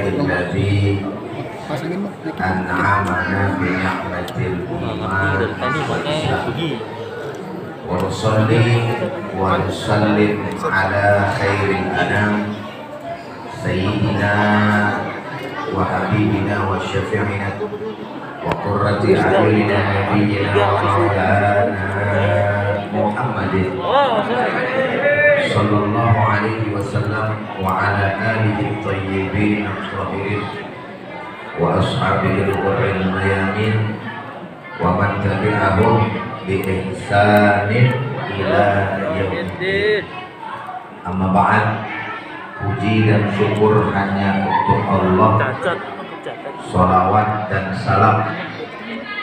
الذي أنعمنا بنعمة الإيمان والإسلام ونصلي ونسلم على خير الأنام سيدنا وحبيبنا وشفيعنا وقرة أعيننا نبينا ومولانا محمد صلى الله عليه وسلم وعلى آله الطيبين الطاهرين وأصحابه الغر الميامين ومن تبعهم بإحسان إلى يوم الدين. Amma ba'd, puji dan syukur hanya untuk Allah, sholawat dan salam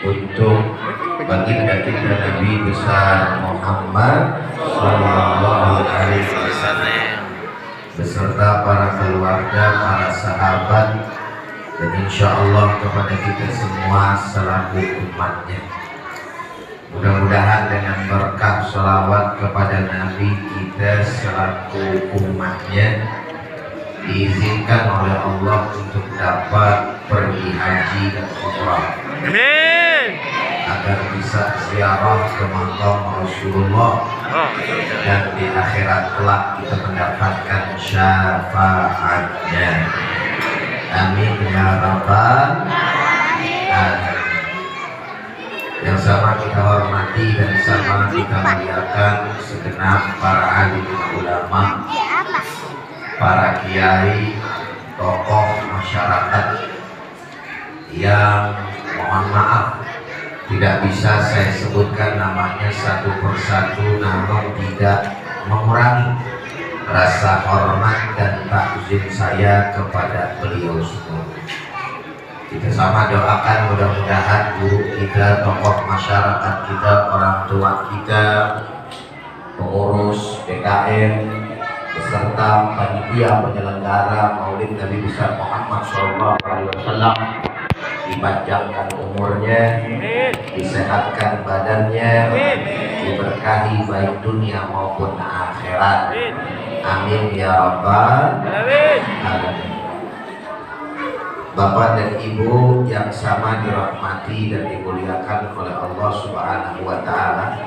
untuk baginda kita Nabi besar Muhammad sallallahu alaihi wasallam beserta para keluarga, para sahabat, dan insya Allah kepada kita semua selaku umatnya. Mudah-mudahan dengan berkah sholawat kepada Nabi kita selaku umatnya diizinkan oleh Allah untuk dapat pergi haji dan umrah. Amin. Agar bisa ziarah ke makam Rasulullah dan di akhirat kelak kita mendapatkan syafaatnya. Amin ya rabbal alamin. Yang sama kita hormati dan sama kita muliakan segenap para alim ulama, para kiai, tokoh masyarakat yang mohon maaf tidak bisa saya sebutkan namanya satu persatu, namun tidak mengurangi rasa hormat dan takzim saya kepada beliau semua. Kita sama doakan mudah-mudahan guru kita, tokoh masyarakat kita, orang tua kita, pengurus PKN, beserta panitia penyelenggara Maulid Nabi besar Muhammad SAW dipanjangkan umurnya, disehatkan badannya, diberkahi baik dunia maupun akhirat. Amin ya rabbal alamin. Bapak dan Ibu yang sama dirahmati dan dimuliakan oleh Allah Subhanahu wa Ta'ala,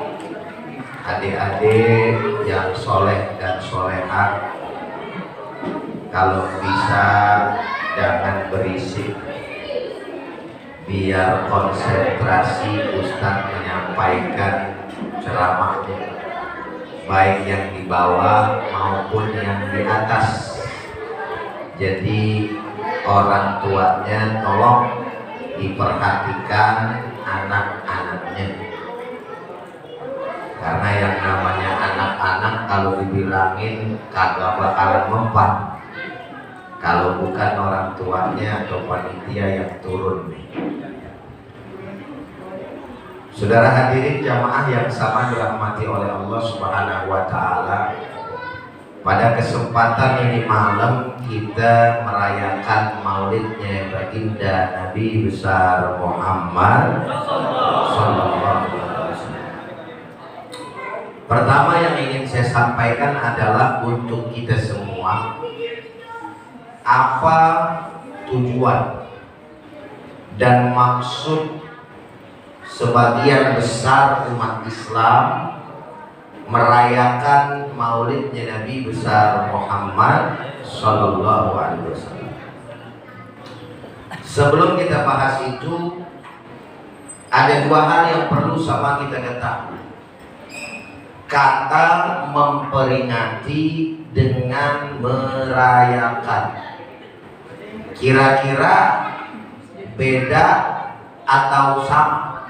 adik-adik yang soleh dan solehah, kalau bisa jangan berisik, biar konsentrasi Ustadz menyampaikan ceramahnya, baik yang di bawah maupun yang di atas. Jadi orang tuanya tolong diperhatikan anak-anaknya, karena yang namanya anak-anak kalau dibilangin kagak bakalan mempan kalau bukan orang tuanya atau panitia yang turun. Saudara hadirin jamaah yang sama dirahmati oleh Allah Subhanahu wa Ta'ala, pada kesempatan ini malam kita merayakan maulidnya baginda Nabi besar Muhammad sallallahu alaihi wasallam. Pertama yang ingin saya sampaikan adalah untuk kita semua, apa tujuan dan maksud sebagian besar umat Islam merayakan maulidnya Nabi besar Muhammad sallallahu alaihi wasallam. Sebelum kita bahas itu, ada dua hal yang perlu sama kita ketahui. Kata memperingati dengan merayakan, kira-kira beda atau sama?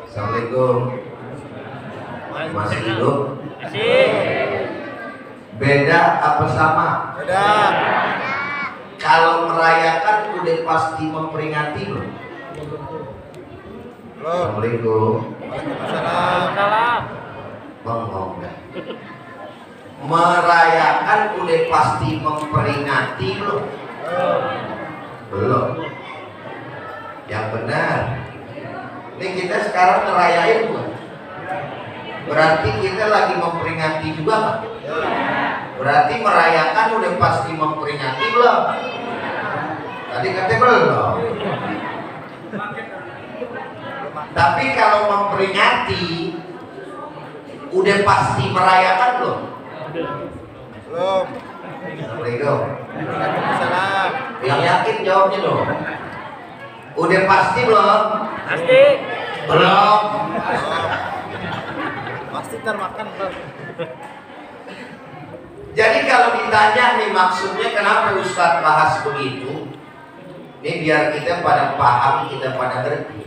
Assalamualaikum. Masih hidup? Beda apa sama? Beda. Kalau merayakan udah pasti memperingati belum? Assalamualaikum. Waalaikumsalam. Bengong dah. Merayakan udah pasti memperingati belum? Belum. Yang benar. Ini kita sekarang ngerayain bukan? Berarti kita lagi memperingati juga kan? Berarti merayakan udah pasti memperingati belum? Tadi katanya belum. Tapi kalau memperingati udah pasti merayakan belum? Belum. Assalamualaikum. Waalaikumsalam. Yang yakin jawabnya dong. Udah pasti belum? Pasti. Belum. Pasti termakan belum? Jadi kalau ditanya nih maksudnya kenapa Ustadz bahas begitu? Ini biar kita pada paham, kita pada ngerti.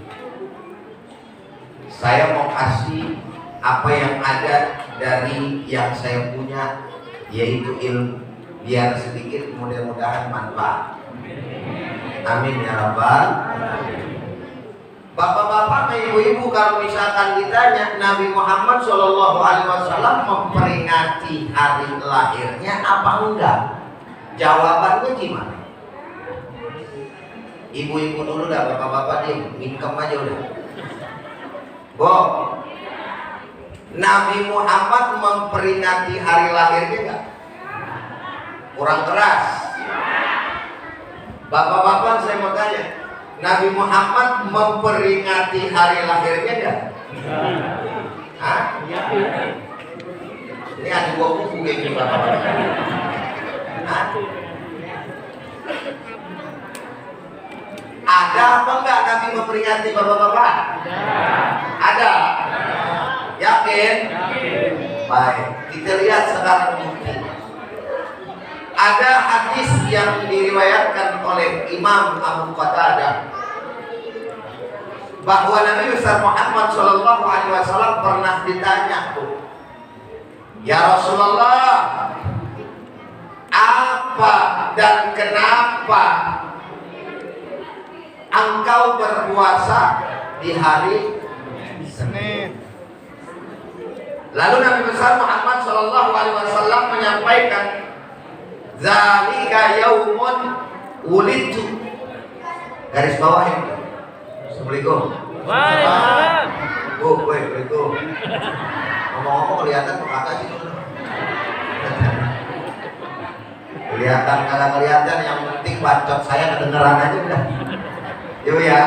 Saya mau kasih apa yang ada dari yang saya punya, yaitu ilmu, biar sedikit mudah-mudahan manfaat. Amin ya rabbal. Bapak-bapak, ibu-ibu, kalau misalkan ditanya Nabi Muhammad SAW memperingati hari lahirnya apa enggak? Jawabannya gimana? Ibu-ibu dulu dah, bapak-bapak diam, mingkem aja udah. Bo, Nabi Muhammad memperingati hari lahirnya enggak? Kurang keras. Bapak-bapak, saya mau tanya, Nabi Muhammad memperingati hari lahirnya enggak? Hah? Ini ada dua buku kayak gini bapak-bapak. Hah? Ada apa enggak Nabi memperingati bapak-bapak? Ada. Yakin? Baik, kita lihat sekarang bukti. Ada hadis yang diriwayatkan oleh Imam Abu Qatadah bahwa Nabi besar Muhammad SAW pernah ditanya tuh, ya Rasulullah, apa dan kenapa engkau berpuasa di hari Senin? Lalu Nabi besar Muhammad SAW menyampaikan, zalika yaumun wulidtu. Garis bawah itu. Assalamualaikum. Waalaikumsalam. Waalaikum. Ngomong-ngomong kelihatan kok kakak sih. Kelihatan kagak kelihatan, yang penting bacot saya kedengeran aja udah. Yo ya.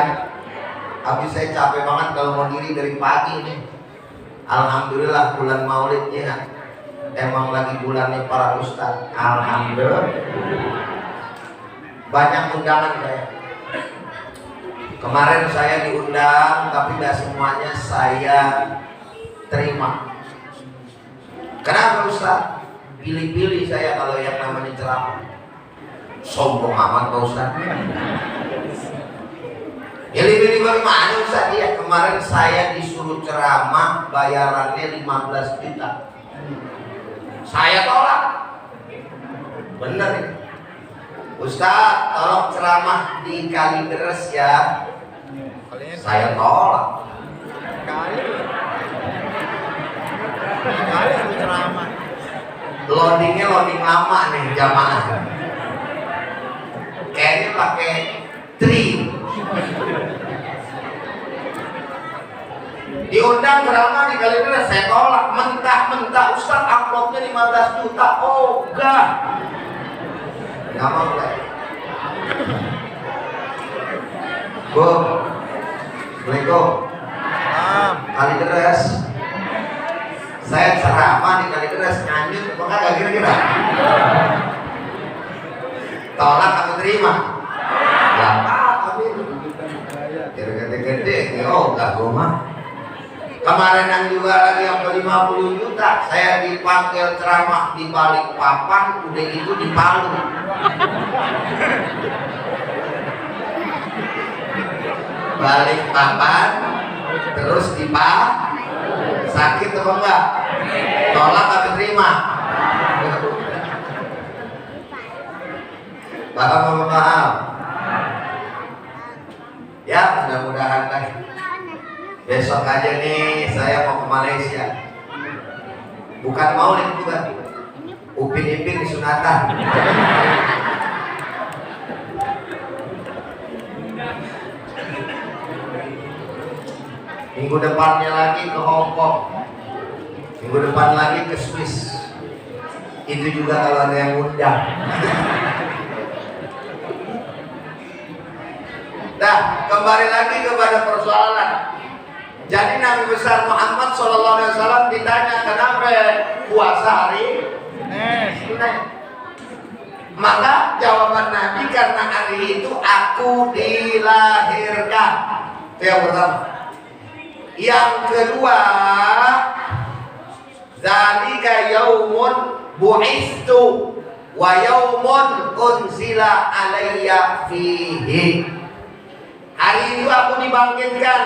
Habis saya capek banget kalau mau diri dari pagi nih. Alhamdulillah bulan Maulid ya. Emang lagi bulannya para ustaz. Alhamdulillah. Banyak undangan saya. Kemarin saya diundang tapi tidak semuanya saya terima. Kenapa Ustaz? Pilih-pilih saya kalau yang namanya ceramah. Sombong amat Pak Ustaz. Pilih-pilih bagaimana Ustaz? Ya, kemarin saya disuruh ceramah bayarannya 15 juta. Saya tolak. Bener ya? Ustaz, tolong ceramah di Kalideres ya. Saya tolak. Kali suruh ceramah. Loadingnya loading lama nih jamaah. Kayaknya pakai tri. Diundang ceramah di Kalideres, saya tolak. Mentah-mentah Ustaz uploadnya 15 juta. Oh enggak. Nggak mau enggak. Bu, Assalamualaikum. Kalideres. Saya ceramah di Kalideres, nyanyi kok kagak kira-kira? Tolak atau terima? Gak apa-apa. Gede-gede, oh enggak gue mah. Kemarin yang juga lagi yang ke 50 juta, saya dipanggil ceramah di Balikpapan, udah gitu di Palu. Balikpapan, terus di Palu. Sakit atau enggak? Tolak atau terima? Bapak mau paham? Ya, mudah-mudahan lah. Besok aja nih saya mau ke Malaysia. Bukan Maulid juga. Upin Ipin disunatan. Minggu depannya lagi ke Hong Kong. Minggu depan lagi ke Swiss. Itu juga kalau ada yang undang. Nah, kembali lagi kepada persoalan. Jadi Nabi besar Muhammad SAW ditanya kenapa puasa hari Senin. Maka jawaban Nabi, karena hari itu aku dilahirkan. Itu yang pertama. Yang kedua, zalika yaumun bu'istu wa yaumun unzila alayya fihi. Hari itu aku dibangkitkan,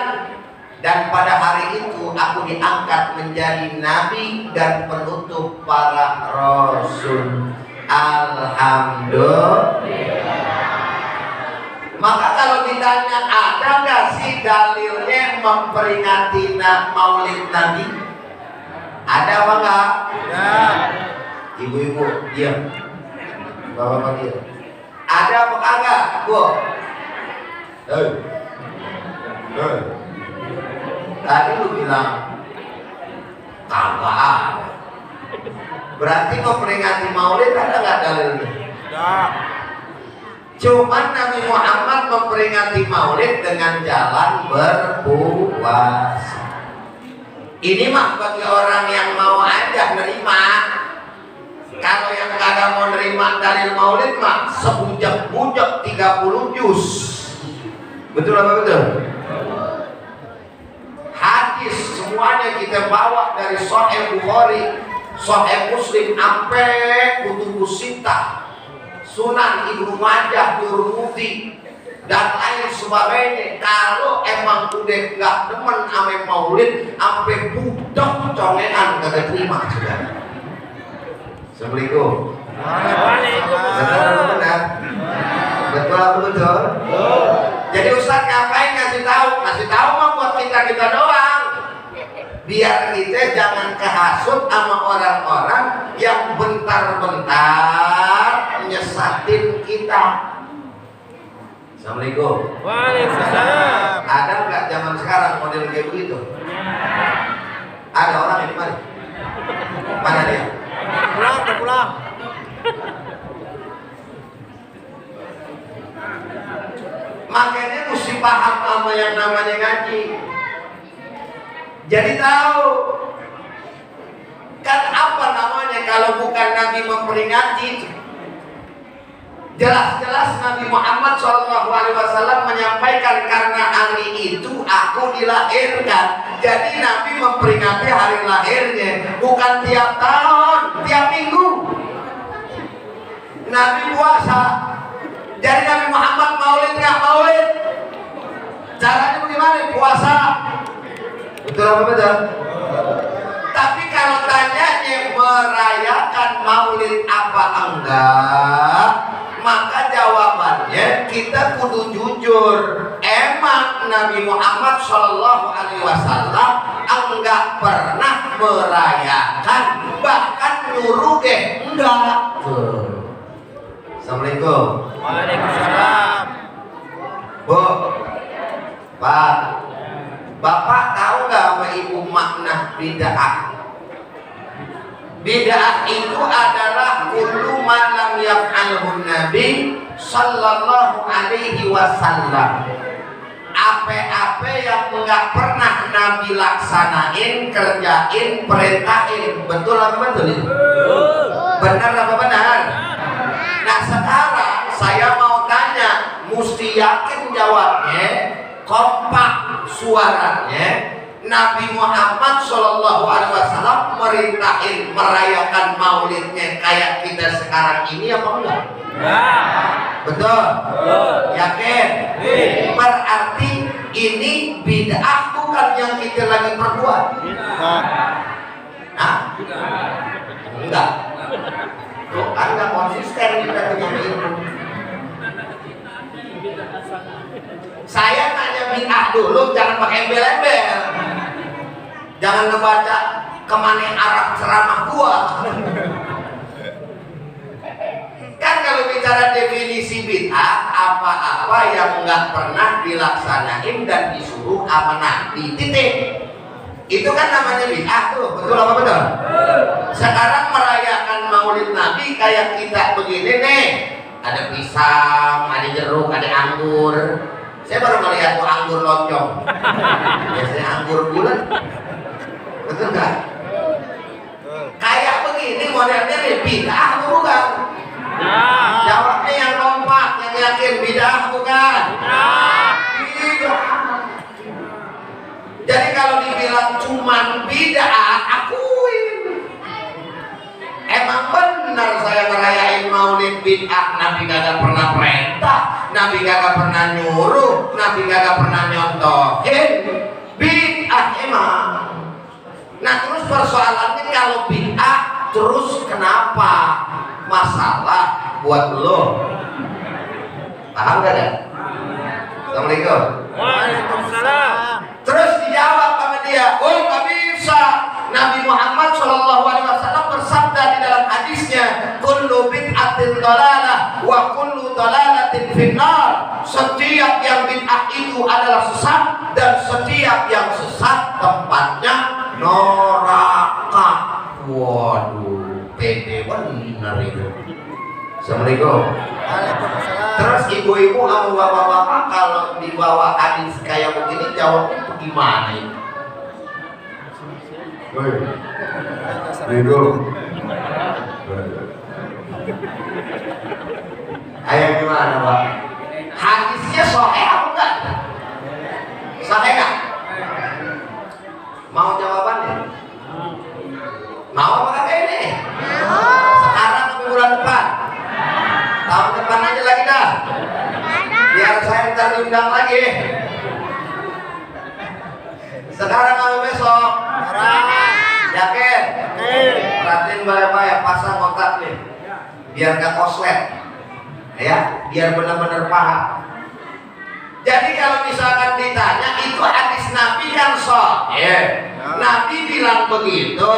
dan pada hari itu aku diangkat menjadi nabi dan penutup para rasul. Alhamdulillah. Maka kalau ditanya ada nggak sih dalilnya memperingati maulid Nabi? Ada apa enggak? Ya. Ibu-ibu diam, bapak-bapak diam. Ada apa kagak, Bu? Tadi lu bilang kagak ada. Berarti memperingati maulid ada nggak dalilnya? Ya. Cuman Nabi Muhammad memperingati maulid dengan jalan berpuasa. Ini mah bagi orang yang mau aja nerima. Kalau yang kagak mau nerima dalil maulid mah sebujak-bujak 30 juz. Betul apa betul? Hadis semuanya kita bawa dari Sahih Bukhari, Sahih Muslim, sampai Kutubus Sittah, Sunan Ibnu Majah, Tirmidzi dan lain sebagainya. Kalau emang udah nggak demen ame maulid, sampai budak congean kagak terima sudah. Assalamualaikum. Betul apa benar? Betul apa betul? Jadi Ustaz ngapain ngasih tahu? Ngasih tahu mah buat kita doang. Biar kita jangan kehasut sama orang-orang yang bentar-bentar nyesatin kita. Assalamualaikum. Waalaikumsalam. Ada nggak zaman sekarang model kayak begitu? Ada orang yang di mana? Mana dia? Pulang. Makanya mesti paham sama yang namanya ngaji. Jadi tahu kan apa namanya kalau bukan Nabi memperingati. Jelas-jelas Nabi Muhammad SAW menyampaikan karena hari itu aku dilahirkan. Jadi Nabi memperingati hari lahirnya, bukan tiap tahun, tiap minggu. Nabi puasa. Jadi Nabi Muhammad maulid nggak maulid? Caranya bagaimana? Puasa. Betul apa betul? Tapi kalau tanyanya merayakan maulid apa enggak, maka jawabannya kita kudu jujur. Emang Nabi Muhammad SAW enggak pernah merayakan, bahkan nyuruh deh enggak. Assalamualaikum. Waalaikumsalam. Bu, Pak, Bapak tahu nggak sama Ibu makna bid'ah? Bid'ah itu adalah kullu ma lam yaf'alhu Nabi sallallahu alaihi wasallam. Apa-apa yang enggak pernah Nabi laksanain, kerjain, perintahin. Betul apa betul itu? Benar apa benar? Nah sekarang saya mau tanya, mesti yakin jawabnya, kompak suaranya. Nabi Muhammad SAW merintahin merayakan maulidnya kayak kita sekarang ini apa enggak? Ya. Betul? Betul. Yakin? Berarti ini bid'ah bukan yang kita lagi perbuat. Hah? Enggak. Loh, kan enggak konsisten kita dengan itu. Saya tanya bid'ah dulu, jangan pakai embel-embel. Jangan ngebaca kemana Arab ceramah gua. Kan kalau bicara definisi bid'ah, apa-apa yang nggak pernah dilaksanain dan disuruh sama Nabi, titik. Itu kan namanya bid'ah tuh, betul apa betul? Sekarang merayakan Maulid Nabi kayak kita begini nih, ada pisang, ada jeruk, ada anggur. Saya baru melihat tuh anggur loncong. Biasanya anggur bulat, betul nggak? Kayak begini modelnya nih, bid'ah apa bukan? Jawabnya yang kompak, yang yakin, bid'ah bukan? Bid'ah. Jadi kalau dibilang cuman bid'ah, akuin. Emang benar saya ngerayain Maulid bid'ah. Nabi kagak pernah perintah, Nabi kagak pernah nyuruh, Nabi kagak pernah nyontohin. Bid'ah emang. Nah terus persoalannya kalau bid'ah terus kenapa? Masalah buat lo. Paham gak ya? Assalamualaikum. Waalaikumsalam. Terus dijawab sama dia, oh nggak bisa. Nabi Muhammad SAW bersabda di dalam hadisnya, kullu bid'atin dalalah wa kullu dalalatin finnar. Setiap yang bid'ah itu adalah sesat dan setiap yang sesat tempatnya neraka. Waduh, pede bener itu. Assalamualaikum. Waalaikumsalam. Terus ibu-ibu sama bapak-bapak kalau dibawa hadis kayak begini jawabnya gimana ya? Ayo gimana Pak? Hadisnya sahih apa enggak? Sahih enggak? Mau jawabannya? Mau apa kagak ini? Sekarang atau bulan depan? Tahun depan aja lagi dah. Biar saya ntar diundang lagi. Sekarang atau besok? Yakin? Perhatiin baik-baik, pasang otak nih. Biar gak koslet. Ya, biar benar-benar paham. Jadi kalau misalkan ditanya itu hadis Nabi kan sahih. Nabi bilang begitu.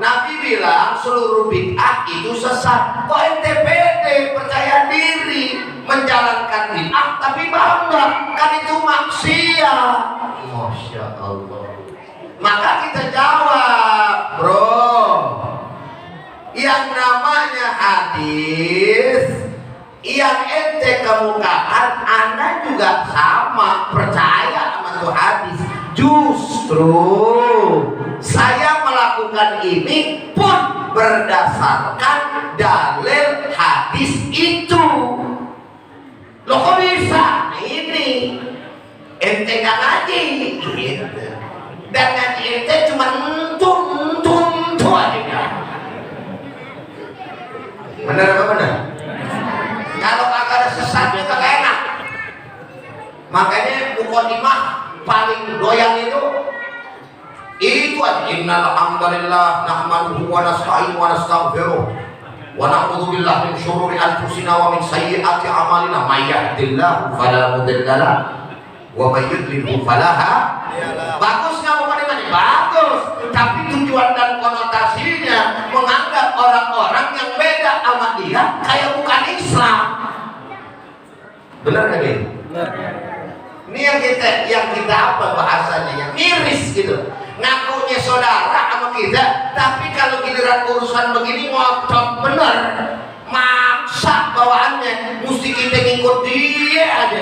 Nabi bilang seluruh bid'ah itu sesat. Kok ente pede, percaya diri, menjalankan bid'ah tapi bangga kan itu maksiat. Masya Allah. Maka kita jawab, bro, yang namanya hadis yang ente kemukakan, Anda juga sama percaya sama tuh hadis. Justru saya melakukan ini pun berdasarkan dalil hadis itu. Loh kok bisa? Nah, ini ente gak ngaji gitu. Dan ngaji ente cuma entum aja. Benar apa benar? Kalau kagak ada sesatnya kagak enak. Makanya mukadimah paling doyan itu aja. Innal hamdalillah nahmaduhu wa nasta'inuhu wa nastaghfiruh wa na'udzu billahi min syururi anfusina wa min sayyiati a'malina may yahdihillahu fala mudilla lahu wa may yudlil fala hadiya. Bagus nggak mukadimah ini? Bagus. Tapi tujuan dan konotasinya menganggap orang-orang yang beda sama dia kayak bukan Islam. Benar nggak ini? Ini yang kita apa bahasanya yang miris gitu. Ngakunya saudara sama kita, tapi kalau giliran urusan begini ngotot bener, maksa bawaannya, mesti kita ngikut dia aja.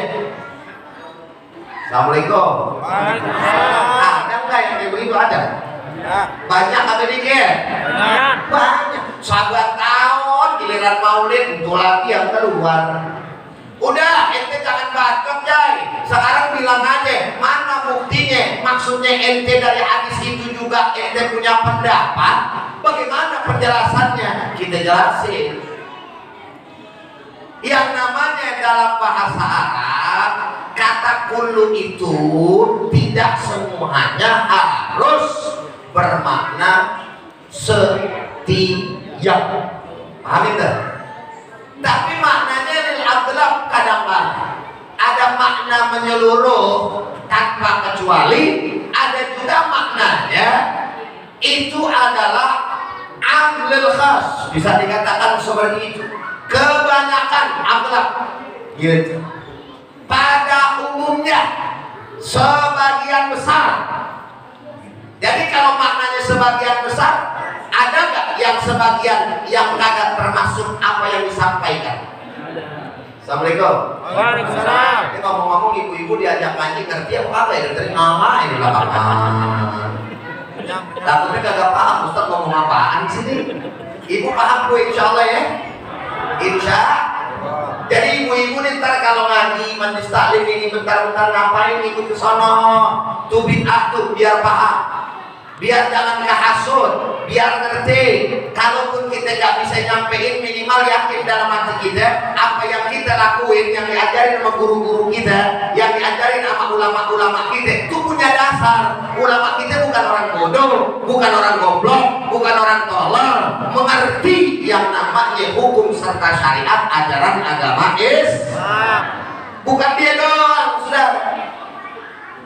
Assalamualaikum. Ada nggak yang kayak begitu ada? Banyak ada dikit? Banyak. Sahabat tahun giliran Maulid itu lagi yang keluar. Udah, ente jangan bacot Jai. Sekarang bilang aja, mana buktinya? Maksudnya ente dari hadis itu juga ente punya pendapat. Bagaimana penjelasannya? Kita jelasin. Yang namanya dalam bahasa Arab, kata kullu itu tidak semuanya harus bermakna setiap. Paham itu? Tapi maknanya lil adlab kadang-kadang ada makna menyeluruh tanpa kecuali, ada juga maknanya itu adalah amlil khas, bisa dikatakan seperti itu. Kebanyakan aghlab gitu. Pada umumnya sebagian besar Jadi kalau maknanya sebagian besar, ada nggak yang sebagian yang kagak termasuk apa yang disampaikan? Assalamualaikum. Waalaikumsalam. Ini ngomong-ngomong ibu-ibu diajak ngaji ngerti apa ya? Dari nama ini belakangan. Takutnya kagak paham Ustaz ngomong apaan di sini. Ibu paham Bu insya Allah ya? Insya. Jadi ibu-ibu nih ntar kalau ngaji majlis taklim ini bentar-bentar ngapain ikut ke sono? Tuh bid'ah tuh biar paham. Biar jangan kehasut, biar ngerti. Kalaupun kita nggak bisa nyampein, minimal yakin dalam hati kita apa yang kita lakuin, yang diajarin sama guru-guru kita, yang diajarin sama ulama-ulama kita itu punya dasar. Ulama kita bukan orang bodoh, bukan orang goblok, bukan orang tolol, mengerti yang namanya hukum serta syariat ajaran agama Islam. Bukan dia doang, saudara.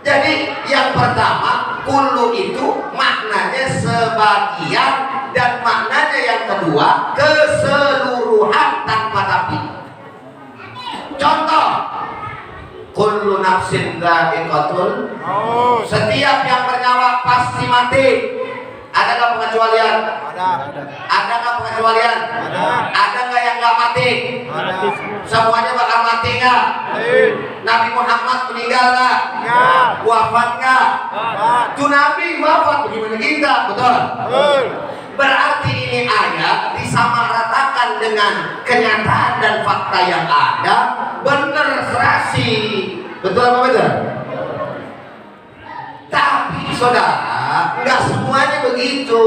Jadi yang pertama, kullu itu maknanya sebagian, dan maknanya yang kedua keseluruhan tanpa tapi. Contoh, kullu nafsin dha'iqatul, setiap yang bernyawa pasti mati. Adakah pengecualian? Adakah pengecualian? Ada nggak yang nggak mati? Semuanya bakal mati nggak? Nabi Muhammad meninggal nggak? Wafat nggak? Tuh Nabi wafat, bagaimana kita? Betul? Berarti ini ayat disamaratakan dengan kenyataan dan fakta yang ada, bener serasi. Betul apa betul? Tapi saudara, nggak semuanya begitu.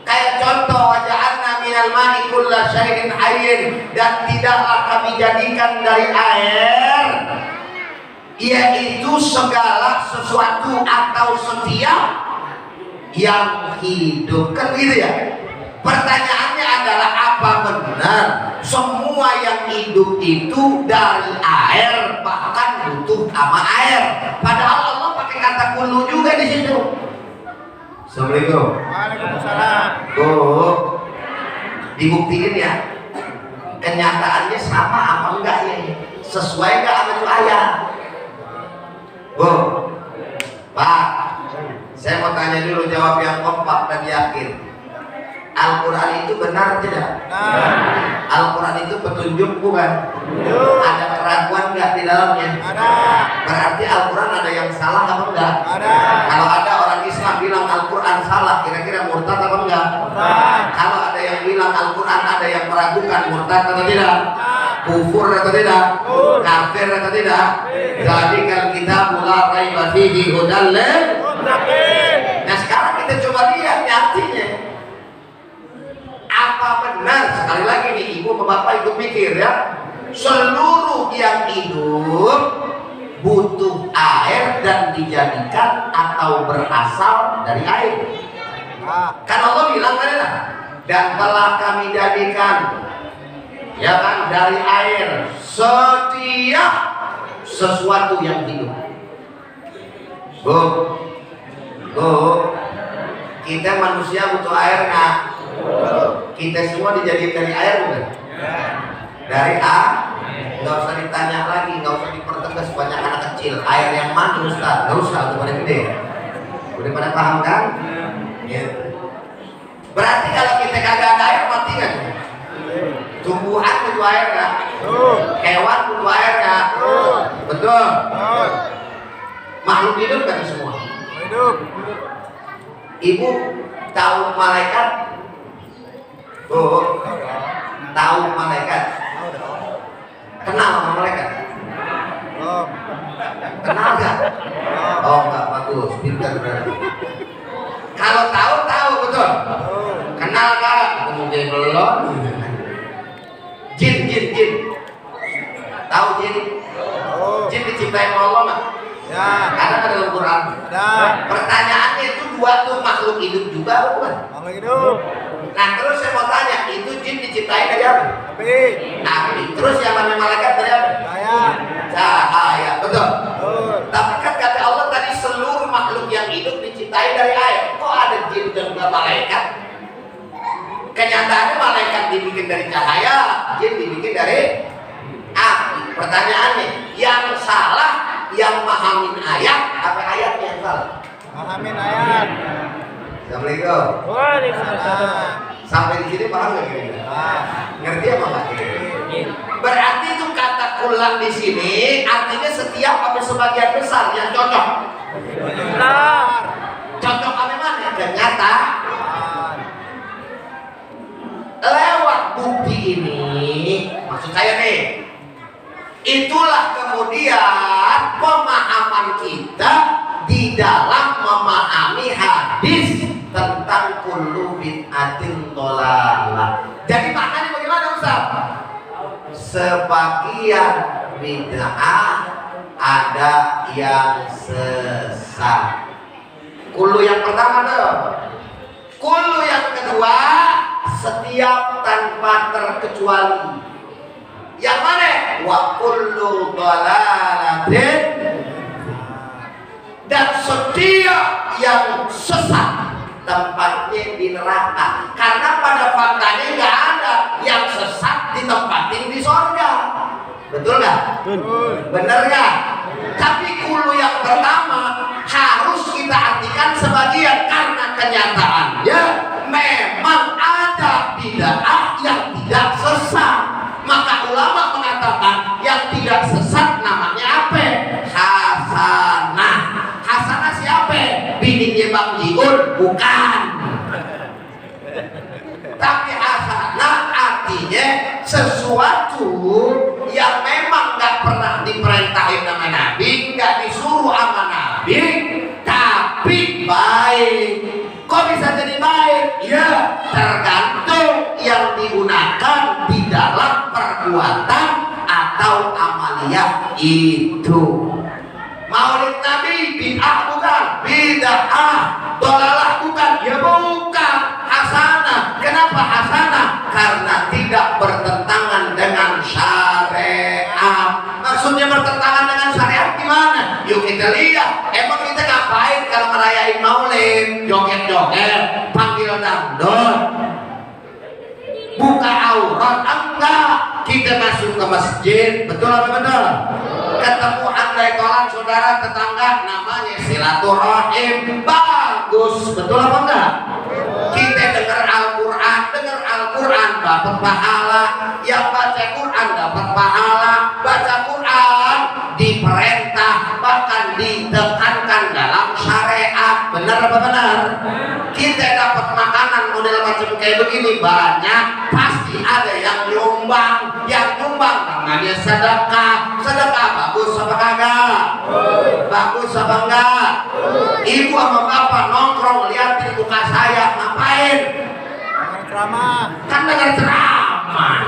Kayak contoh, waja'alna minal ma'i kulla syai'in hayyin, dan tidaklah kami jadikan dari air, yaitu segala sesuatu atau setiap yang hidup. Kan gitu ya? Pertanyaannya adalah apa benar semua yang hidup itu dari air, bahkan butuh sama air? Padahal Allah pakai kata kullu juga di situ. Assalamualaikum. Waalaikumsalam. Oh, dibuktiin ya. Kenyataannya sama apa enggak ya? Sesuai enggak sama itu ayat? Bu, Pak, saya mau tanya dulu, jawab yang kompak dan yakin. Al-Quran itu benar tidak? Al-Quran itu petunjuk bukan? Ada keraguan nggak di dalamnya? Ada. Berarti Al-Quran ada yang salah apa enggak? Ada. Kalau ada orang Islam bilang Al-Quran salah, kira-kira murtad apa enggak? Kalau ada yang bilang Al-Quran ada yang meragukan, murtad atau tidak? Kufur atau tidak? Kafir atau tidak? Jadi kalau kita mulai raiba fihi hudal lil muttaqin. Nah sekarang kita coba lihat artinya. Apa benar, sekali lagi nih ibu bapak ikut mikir ya, seluruh yang hidup butuh air dan dijadikan atau berasal dari air? Kan Allah bilang kan ya, dan telah kami jadikan ya kan dari air setiap sesuatu yang hidup. Bu, kita manusia butuh air nggak? Kita semua dijadikan dari air bukan? Dari A, nggak usah ditanya lagi, nggak usah dipertegas banyak anak kecil. Air yang mana Ustaz? Nggak usah, itu pada gede. Udah pada paham kan? Ya. Berarti kalau kita kagak ada air mati kan? Tumbuhan butuh air nggak? Hewan butuh air nggak? Betul. Makhluk hidup kan semua. Hidup. Ibu tahu malaikat? Bu, tahu malaikat? Kenal sama malaikat? Kenal gak? Oh enggak, bagus, pintar berarti. Kalau tahu betul. Kenal gak? Mungkin belum. Jin. Tahu jin? Jin diciptain Allah nggak? Ya. Ada dalam Quran. Ada. Pertanyaannya itu dua tuh makhluk hidup juga bukan? Makhluk hidup. Nah terus saya mau tanya, itu jin diciptain dari apa? Api. Terus yang namanya malaikat dari apa? Cahaya. Betul. Tapi kan kata Allah tadi seluruh makhluk yang hidup diciptain dari air. Kok ada jin dan juga malaikat? Kenyataannya malaikat dibikin dari cahaya, jin dibikin dari api. Pertanyaannya, yang salah yang mahamin ayat apa ayatnya yang salah? Mahamin ayat. Assalamualaikum. Waalaikumsalam. Sampai di sini paham nggak kira-kira? Ngerti apa nggak kira-kira? Berarti itu kata kulang di sini artinya setiap atau sebagian besar yang cocok. Benar. Cocok apa mana? Ternyata lewat bukti ini, maksud saya nih, itulah kemudian pemahaman kita di dalam memahami hadis tentang kullu bid'atin dhalalah. Jadi maknanya bagaimana Ustaz? Sebagian bid'ah ada yang sesat. Kullu yang pertama tuh. Kullu yang kedua, setiap tanpa terkecuali. Yang mana? Wa kullu dhalalatin, dan setiap yang sesat tempatnya di neraka. Karena pada faktanya nggak ada yang sesat ditempatin di sorga. Betul nggak? Bener nggak? Tapi kulu yang pertama harus kita artikan sebagian, karena kenyataannya memang ada bid'ah yang tidak sesat. Maka ulama mengatakan yang tidak sesat namanya apa? Hasanah. Hasanah siapa? Bininya Bang Jiun? Bukan. Tapi hasanah artinya sesuatu yang memang nggak pernah diperintahin sama Nabi, nggak disuruh sama Nabi, tapi baik. Kok bisa jadi baik? Ya, tergantung yang digunakan di dalam perbuatan atau amaliyah itu. Maulid Nabi bid'ah bukan? Bid'ah. Dhalalah bukan? Ya bukan. Hasanah. Kenapa hasanah? Karena tidak bertentangan dengan syariat. Maksudnya bertentangan dengan syariat gimana? Yuk kita lihat. Emang kita ngapain kalau merayain Maulid? Joget-joget, panggil dangdut, buka aurat? Enggak. Kita masuk ke masjid, betul apa betul? Ketemu andai tolan saudara tetangga, namanya silaturahim, bagus, betul apa enggak? Kita dengar Al-Quran dapat pahala, yang baca Quran dapat pahala. Baca Quran diperintah, bahkan ditekankan dalam syariat. Benar apa benar? Kita dapat makanan model macam kayak begini banyak, pasti ada yang nyumbang. Yang nyumbang namanya sedekah. Sedekah bagus apa kagak? Bagus apa enggak? Ibu sama bapak nongkrong liatin muka saya, ngapain? Kan dengar ceramah.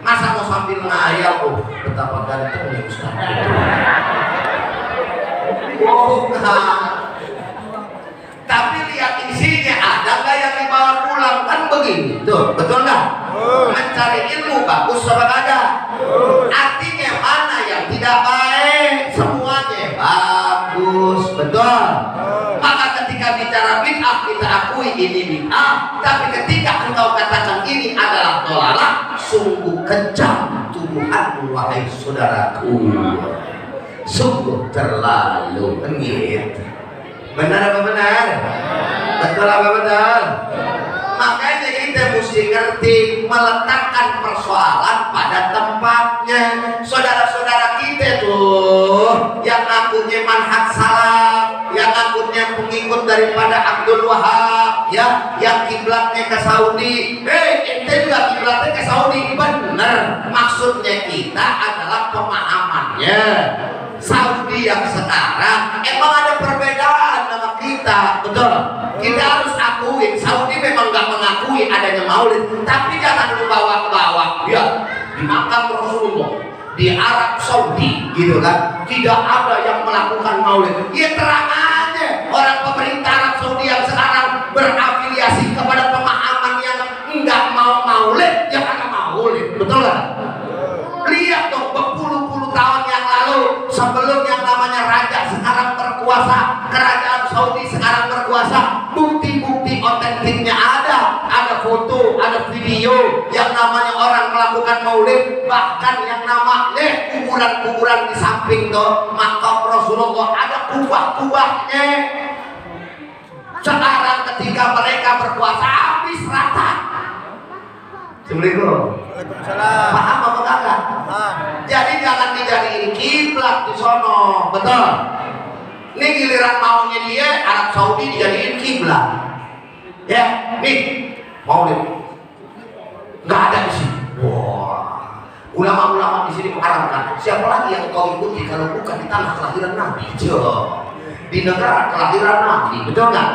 Masa mau sambil ngayal? Oh, betapa gantengnya Ustaz. Bukan. Tapi lihat isinya, ada nggak yang dibawa pulang? Kan begitu, betul nggak? Mencari ilmu bagus apa kagak? Artinya mana yang tidak baik? Semuanya bagus, betul. Maka ketika bicara bid'ah kita akui ini bid'ah, tapi ketika engkau katakan ini adalah dhalalah, sungguh kejam tuduhanmu wahai saudaraku. Sungguh terlalu gitu. Benar apa benar? Betul apa betul? Makanya kita mesti ngerti meletakkan persoalan pada tempatnya. Saudara-saudara kita tuh yang ngakunya manhaj salaf, yang ngakunya pengikut daripada Abdul Wahab, ya, yang kiblatnya ke Saudi. Ente juga kiblatnya ke Saudi, benar. Maksudnya kita adalah pemahamannya. Saudi yang sekarang emang ada perbedaan sama kita, betul. Kita harus akuin Saudi memang nggak mengakui adanya Maulid, tapi jangan dibawa-bawa. Ya, di makam Rasulullah di Arab Saudi, gitu kan, tidak ada yang melakukan Maulid. Ya terang aja, orang pemerintah Arab Saudi yang sekarang berafiliasi kepada pemahaman yang nggak mau Maulid, ya ada Maulid, betul kan? Lihat dong, berpuluh-puluh tahun yang lalu sebelum yang namanya raja sekarang berkuasa, kerajaan Saudi sekarang berkuasa, bukti-bukti otentiknya ada foto, ada video yang namanya orang melakukan Maulid. Bahkan yang namanya kuburan-kuburan di samping tuh makam Rasulullah ada kubah-kubahnya. Sekarang ketika mereka berpuasa habis rata. Assalamualaikum. Waalaikumsalam. Paham apa kagak? Paham. Jadi jangan dijadiin kiblat di sono, betul? Ini giliran maunya dia Arab Saudi dijadiin kiblat. Ya, nih Maulid nggak ada di sini. Wah, ulama-ulama di sini mengharamkan. Siapa lagi yang kau ikuti kalau bukan di tanah kelahiran Nabi? Di negara kelahiran Nabi, betul nggak?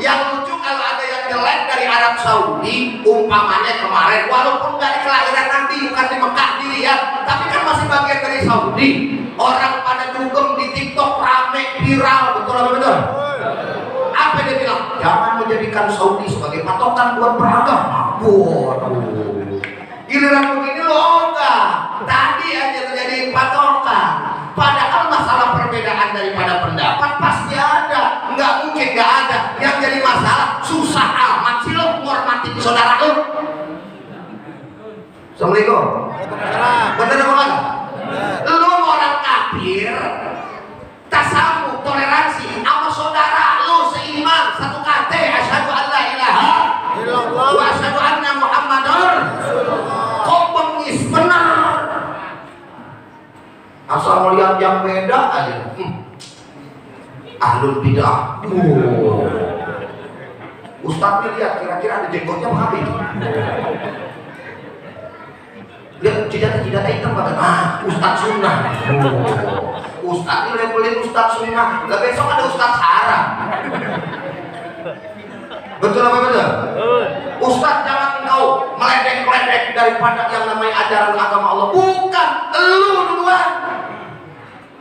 Yang lucu kalau ada yang jelek dari Arab Saudi, umpamanya kemarin, walaupun dari kelahiran Nabi, bukan di Mekah dilihat, tapi kan masih bagian dari Saudi. Orang pada dugem di TikTok rame viral, betul apa betul? Apa dia bilang? Jangan menjadikan Saudi sebagai patokan buat beragama. Waduh, giliran begini loh enggak. Tadi aja terjadi patokan. Padahal masalah perbedaan daripada pendapat pasti ada. Enggak mungkin enggak ada. Yang jadi masalah susah amat sih lo menghormati saudara lo. Assalamualaikum. Waalaikumsalam. Bener apa enggak? Lo orang kafir, tasawuf, toleransi sama saudara lo seiman, satu kata, asyhadu an la ilaha Illallah. wa asyhadu anna Muhammadar. Kok bengis benar? Asal melihat yang beda aja. Ahlul bidah. Ustadznya lihat kira-kira ada jenggotnya apa itu? Lihat jidat hitam kata, Ustadz sunnah. Ustadz ini labelin Ustadz sunnah. Lah besok ada Ustadz haram. Betul apa betul? Ustadz jangan engkau meledek-ledek daripada yang namanya ajaran agama Allah. Bukan, lu duluan.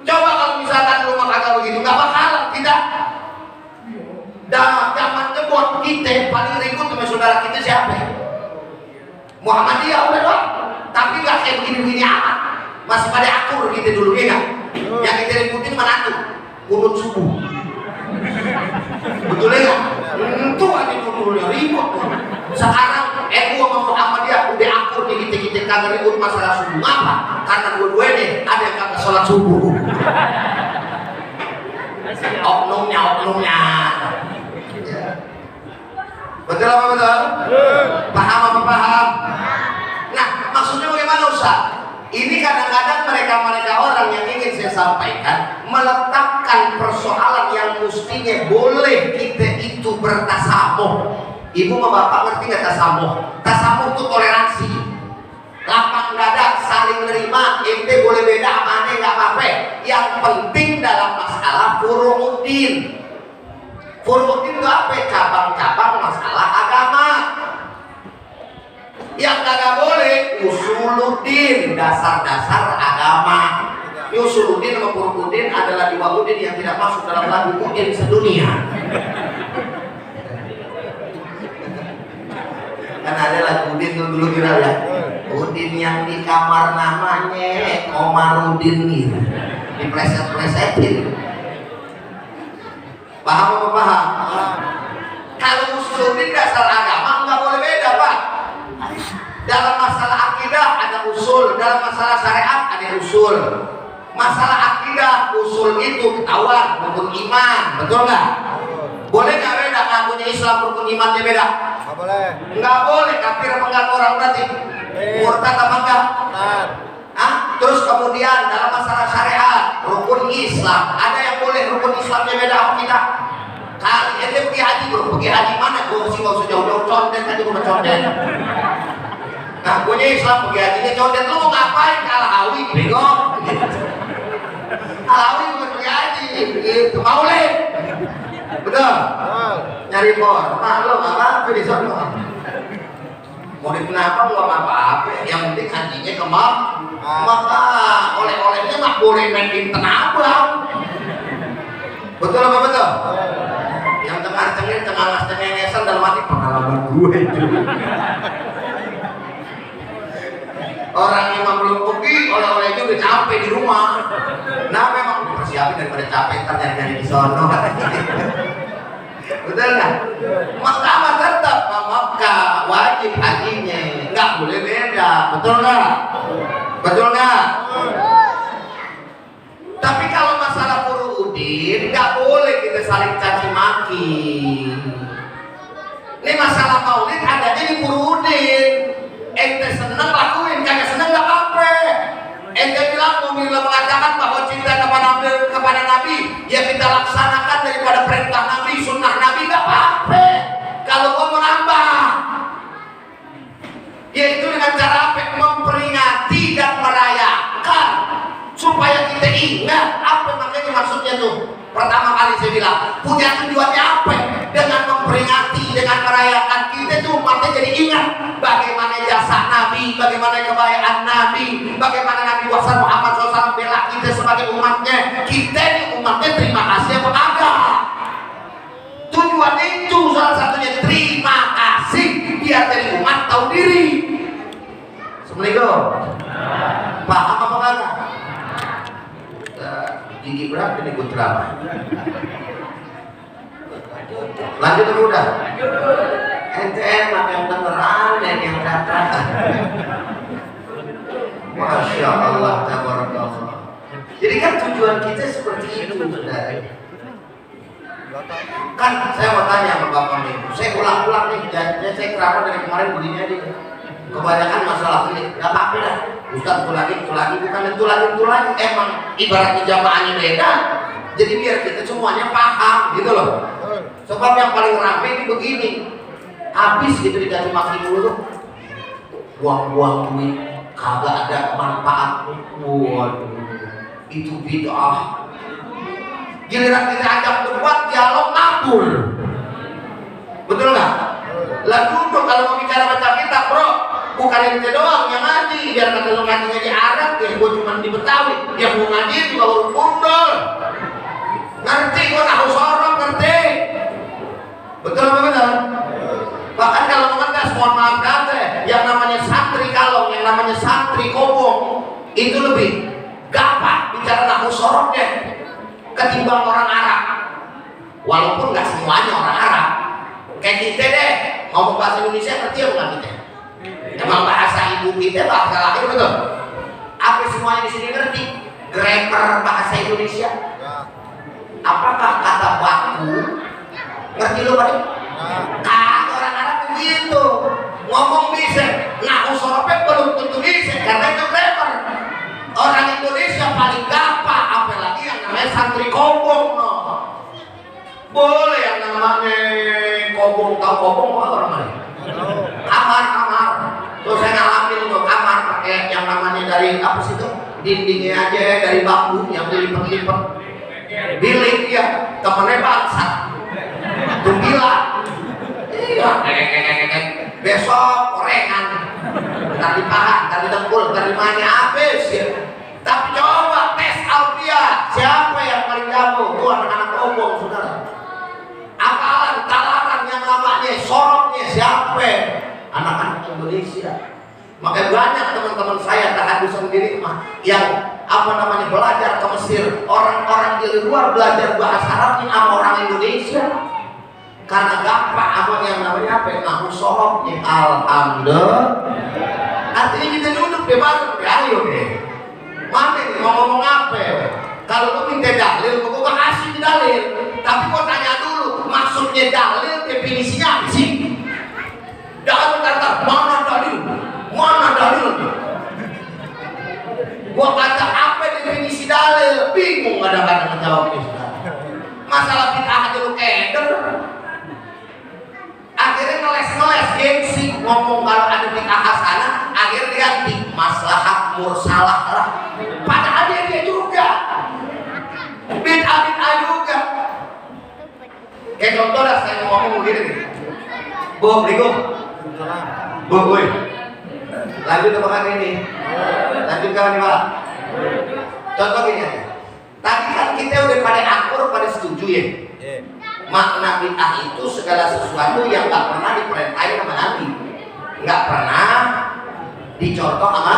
Coba kalau misalkan lu kagak begitu, nggak bakalan tidak. Dan zamannya buat kita paling ribut sama saudara kita siapa? Muhammadiyah udah doang. Tapi nggak kayak begini-begini amat. Masih pada akur gitu dulu ya kan? Yang kita ributin mana tuh? Kunut subuh. Betul ya? Itu aja dulu ribut. Sekarang sama Muhammadiyah udah akur nih kita kagak ribut masalah subuh apa? Karena dua-dua nih ada yang kagak sholat subuh. Oknumnya. Betul apa betul? Paham apa paham? Nah, maksudnya bagaimana Ustaz? Ini kadang-kadang mereka orang yang ingin saya sampaikan meletakkan persoalan yang mestinya boleh kita itu bertasamuh. Ibu sama bapak ngerti nggak tasamuh? Tasamuh itu toleransi, lapang dada, saling menerima. Ente boleh beda sama ane nggak apa-apa. Yang penting dalam masalah furu'uddin. Furu'uddin itu apa? Cabang-cabang masalah agama. Yang kagak boleh usuluddin, dasar-dasar agama. Usuluddin sama furu'uddin adalah dua udin yang tidak masuk dalam lagu udin sedunia. Kan ada lagu udin dulu viral ya. Udin yang di kamar namanya Komarudin gitu. Dipleset-plesetin. Paham apa paham? Kalau usuluddin dasar agama nggak boleh beda Pak. Dalam masalah akidah ada usul, dalam masalah syariat ada usul. Masalah akidah usul itu ketahuan rukun iman, betul nggak? Boleh nggak beda ngakunya Islam rukun imannya beda? Nggak boleh. Nggak boleh, kafir apa enggak orang berarti? Murtad apa enggak? Terus kemudian dalam masalah syariat rukun Islam ada yang boleh rukun Islamnya beda apa kita? Kali ini pergi haji bro, pergi haji mana? Gue sih nggak usah jauh-jauh condet tadi gue condet. Nah, punya Islam pergi hajinya condet, lu mau ngapain ke Alawi? Bego. Alawi bukan pergi haji, gitu. Maulid. Betul. Nyari bor. Nah, lo nggak apa-apa di sana. Maulid kenapa nggak apa-apa? Yang penting hajinya ke Maka oleh-olehnya nggak boleh main di Tanah Abang. Betul apa betul? Yang tengah-tengah cengengesan dalam hati pengalaman gue itu. Orang yang belum pergi oleh-olehnya udah capek di rumah. Nah memang dipersiapin daripada capek ntar nyari-nyari di sono. Betul nggak? Maka tetap Mekah wajib hajinya, nggak boleh beda. Betul nggak? Betul nggak? Tapi kalau masalah furu'uddin nggak boleh kita saling caci maki. masalah maulid adanya di Purudin. Ente seneng lakuin, kagak seneng gak apa-apa. Ente bilang mengatakan bahwa cinta kepada Nabi ya kita laksanakan daripada perintah Nabi, sunnah Nabi, gak apa-apa. Kalau mau menambah, yaitu dengan cara apa? Memperingati dan merayakan supaya kita ingat apa makanya maksudnya tuh. Pertama kali saya bilang punya tujuannya apa? Dengan memperingati, dengan merayakan kita tuh umatnya jadi ingat bagaimana jasa Nabi, bagaimana kebaikan Nabi, bagaimana Nabi Muhammad SAW bela kita sebagai umatnya. Kita ini umatnya terima kasih apa agak? Tujuan itu salah satunya terima kasih biar dari umat tahu diri. Assalamualaikum. Paham apa kagak? Gigi berapa ini gue drama? Lanjut dulu udah. Ente enak yang beneran dan yang kata. Masya Allah, tabarakallah. Jadi kan tujuan kita seperti itu, saudara. Kan saya mau tanya sama bapak nih, saya ulang-ulang nih, saya ceramah dari kemarin begini aja. Kebanyakan masalah ini, gak apa-apa dah. Ustaz itu lagi, bukan itu lagi. Emang ibaratnya jamaahnya beda. Jadi biar kita semuanya paham gitu loh. Sebab yang paling rame ini begini, habis gitu dikasih maki dulu, buang-buang duit, kagak ada manfaat. Waduh, itu bid'ah. Giliran kita ajak debat, dialog ngabur. Betul nggak? Lah duduk kalau mau bicara baca kitab, bro, bukan yang kita doang yang ngaji. Biar kata lu ngajinya di Arab, ya gue cuma di Betawi. Yang mau ngaji juga urut bundol. Ngerti gue tahu sorok, ngerti? Betul apa benar? Bahkan kalau mengetes, mohon maaf kata, yang namanya santri kalong, yang namanya santri kobong, itu lebih gampang bicara nahu soroknya ketimbang orang Arab. Walaupun nggak semuanya orang Arab. Kayak kita deh, ngomong bahasa Indonesia ngerti apa nggak kita? Emang bahasa ibu kita bahasa lahir betul? Apa semuanya di sini ngerti? Grammar bahasa Indonesia? Apakah kata baku? Ngerti lo pada? Kata orang Arab begitu. Ngomong bisa, nahu sorofnya belum tentu bisa karena itu grammar. Orang Indonesia paling gampang, apalagi yang namanya santri kobong, no. Boleh yang namanya kobong, tahu kobong apa orang mana? Kamar. Tuh saya ngalamin tuh kamar pakai yang namanya dari apa sih tuh? Dindingnya aja dari bambu yang dilipat-lipat. Bilik ya, temennya bangsat. Tuh gila. Iya, besok gorengan. Ntar di paha, ntar di dengkul, ntar di mana habis ya. Tapi coba tes Alfia, siapa yang paling jago? Tuh anak-anak kobong, saudara. Akalan, talaran yang namanya, soroknya siapa? Anak-anak Indonesia. Makanya banyak teman-teman saya tahadus sendiri mah yang apa namanya belajar ke Mesir. Orang-orang di luar belajar bahasa Arab sama orang Indonesia. Karena gampang apa yang namanya apa? Nahu soroknya. Alhamdulillah. Artinya kita duduk di bareng, ayo deh. Mana nih mau ngomong apa? Kalau lu minta dalil, gua kasih dalil. Tapi gua tanya dulu, maksudnya dalil definisinya apa sih? Jangan berkata mana dalil? Gua kata apa definisi dalil? Bingung kadang-kadang menjawabnya sudah. Masalah bid'ah aja lu keder. Akhirnya ngeles gengsi ngomong kalau ada bid'ah hasanah, akhirnya diganti maslahat mursalah lah. Padahal dia juga bid'ah juga. Kayak contoh dah saya ngomong begini nih. Bu, lanjut ke makan ini. Lanjutkan nih Pak. Contoh gini aja. Tadi kan kita udah pada akur, pada setuju ya. Makna bid'ah itu segala sesuatu yang nggak pernah diperintahin sama Nabi, nggak pernah dicontoh sama,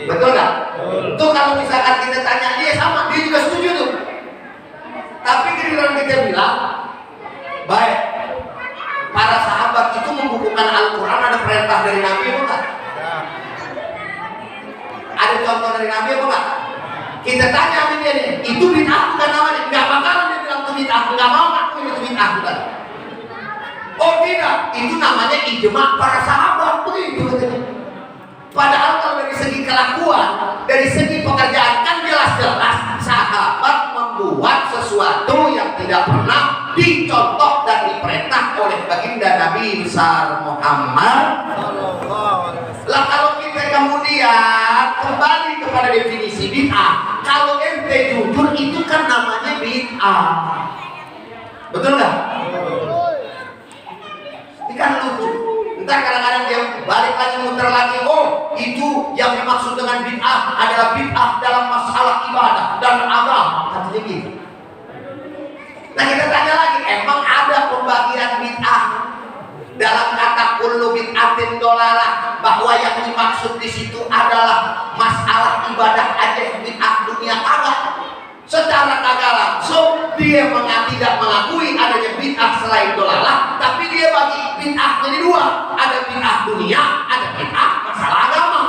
betul nggak? Tuh kalau misalkan kita tanya dia sama, dia juga setuju tuh. Tapi giliran kita bilang, baik, para sahabat itu membukukan Al-Quran ada perintah dari Nabi apa enggak? Ada contoh dari Nabi apa enggak? Kita tanya sama dia nih, itu bid'ah bukan namanya? Nggak bakalan dia bilang itu bid'ah, nggak mau ngakuin itu bid'ah bukan. Oh tidak, itu namanya ijma para sahabat, begitu katanya. Padahal kalau dari segi kelakuan, dari segi pekerjaan kan jelas-jelas sahabat membuat sesuatu yang tidak pernah dicontoh dan diperintah oleh baginda Nabi besar Muhammad. Lah kalau kita kemudian kembali kepada definisi bid'ah, kalau ente jujur itu kan namanya bid'ah, betul nggak? Ini kan lucu. Ntar kadang-kadang dia balik lagi muter lagi, oh itu yang dimaksud dengan bid'ah adalah bid'ah dalam masalah ibadah dan agama, katanya gitu. Nah kita tanya lagi, emang ada pembagian bid'ah dalam kata kullu bid'atin dolalah, bahwa yang dimaksud di situ adalah masalah ibadah aja, bid'ah dunia kagak? Secara kagak langsung dia tidak mengakui adanya bid'ah selain dolalah, tapi dia bagi bid'ah jadi dua, ada bid'ah dunia, ada bid'ah masalah agama.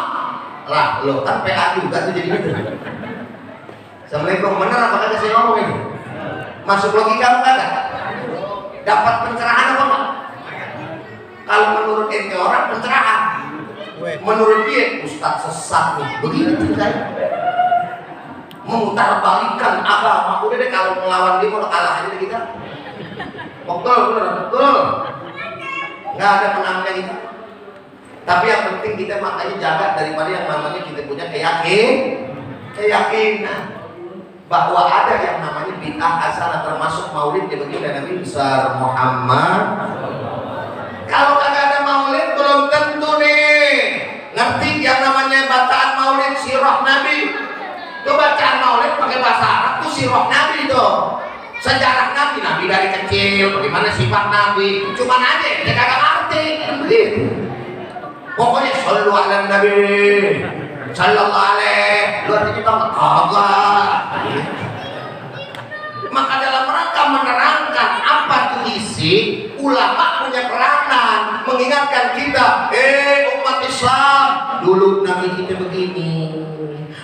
Lah lo kan PA juga tuh jadi gitu. Assalamualaikum, bener apa kagak saya ngomong ini? Masuk logika kagak? Dapat pencerahan apa enggak? Kalau menurut ente orang pencerahan, menurut dia ustaz sesat nih, begini ceritanya. Memutarbalikkan agama. Udah deh, kalau melawan dia mau kalah aja deh kita. Betul, betul. Nggak ada menangnya gitu. Tapi yang penting kita makanya jaga daripada yang namanya kita punya keyakinan bahwa ada yang namanya bid'ah hasanah, termasuk maulid di baginda Nabi besar Muhammad. Kalau kagak ada maulid belum tentu nih ngerti yang namanya bacaan maulid sirah Nabi. Itu bacaan maulid pakai bahasa Arab tuh sirah Nabi tuh. Sejarah Nabi, Nabi dari kecil, bagaimana sifat Nabi. Cuman aja dia kagak ngerti begitu. Pokoknya sallu ala Nabi sallallahu alaihi, lu artinya tahu kagak. Maka dalam rangka menerangkan apa itu isi, ulama punya peranan mengingatkan kita, umat Islam, dulu Nabi kita begini,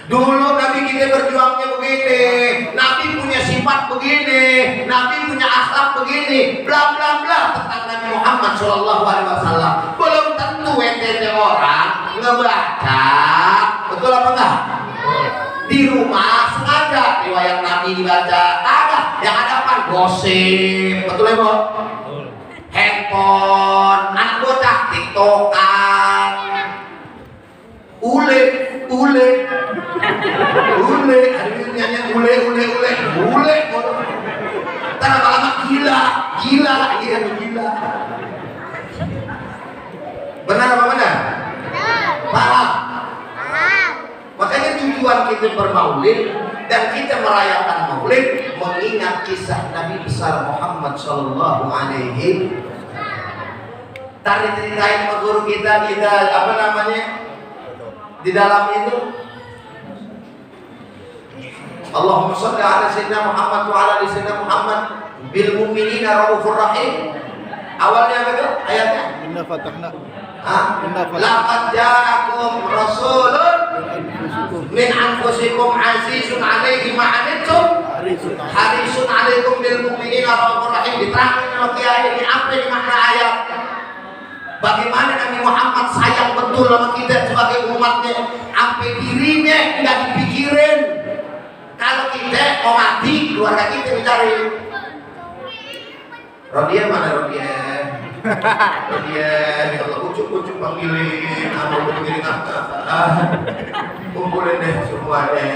dulu Nabi kita berjuangnya begini, Nabi punya sifat begini, Nabi punya akhlak begini, bla bla bla tentang Nabi Muhammad SAW. Belum tentu ente orang ngebaca, betul apa enggak? Di rumah sengaja riwayat Nabi dibaca, agak yang ada apa? Gosip, betul ya Bo? Handphone, anak bocah tiktokan, ule, ada nyanyi ule, ntar lama-lama gila. Benar apa benar? Paham? Makanya tujuan kita bermaulid dan kita merayakan maulid mengingat kisah Nabi besar Muhammad Sallallahu Alaihi. Tadi ceritain sama guru kita apa namanya di dalam itu. Allahumma shalli ala sayyidina Muhammad wa ala ali sayyidina Muhammad bil mu'minina raufur rahim. Awalnya apa itu ayatnya? Inna fatahna. Laqad ja'akum rasulun min anfusikum azizun 'alaihi ma 'anittum harisun 'alaikum bil mu'minina raufur rahim. Diterangkan oleh kiai ini apa yang makna ayat? Bagaimana Nabi Muhammad sayang betul sama kita sebagai umatnya, sampai dirinya nggak dipikirin. Kalau kita mau mati, keluarga kita dicari. Rodia mana Rodia? Kalau ucuk panggilin, atau panggilin kumpulin deh semuanya.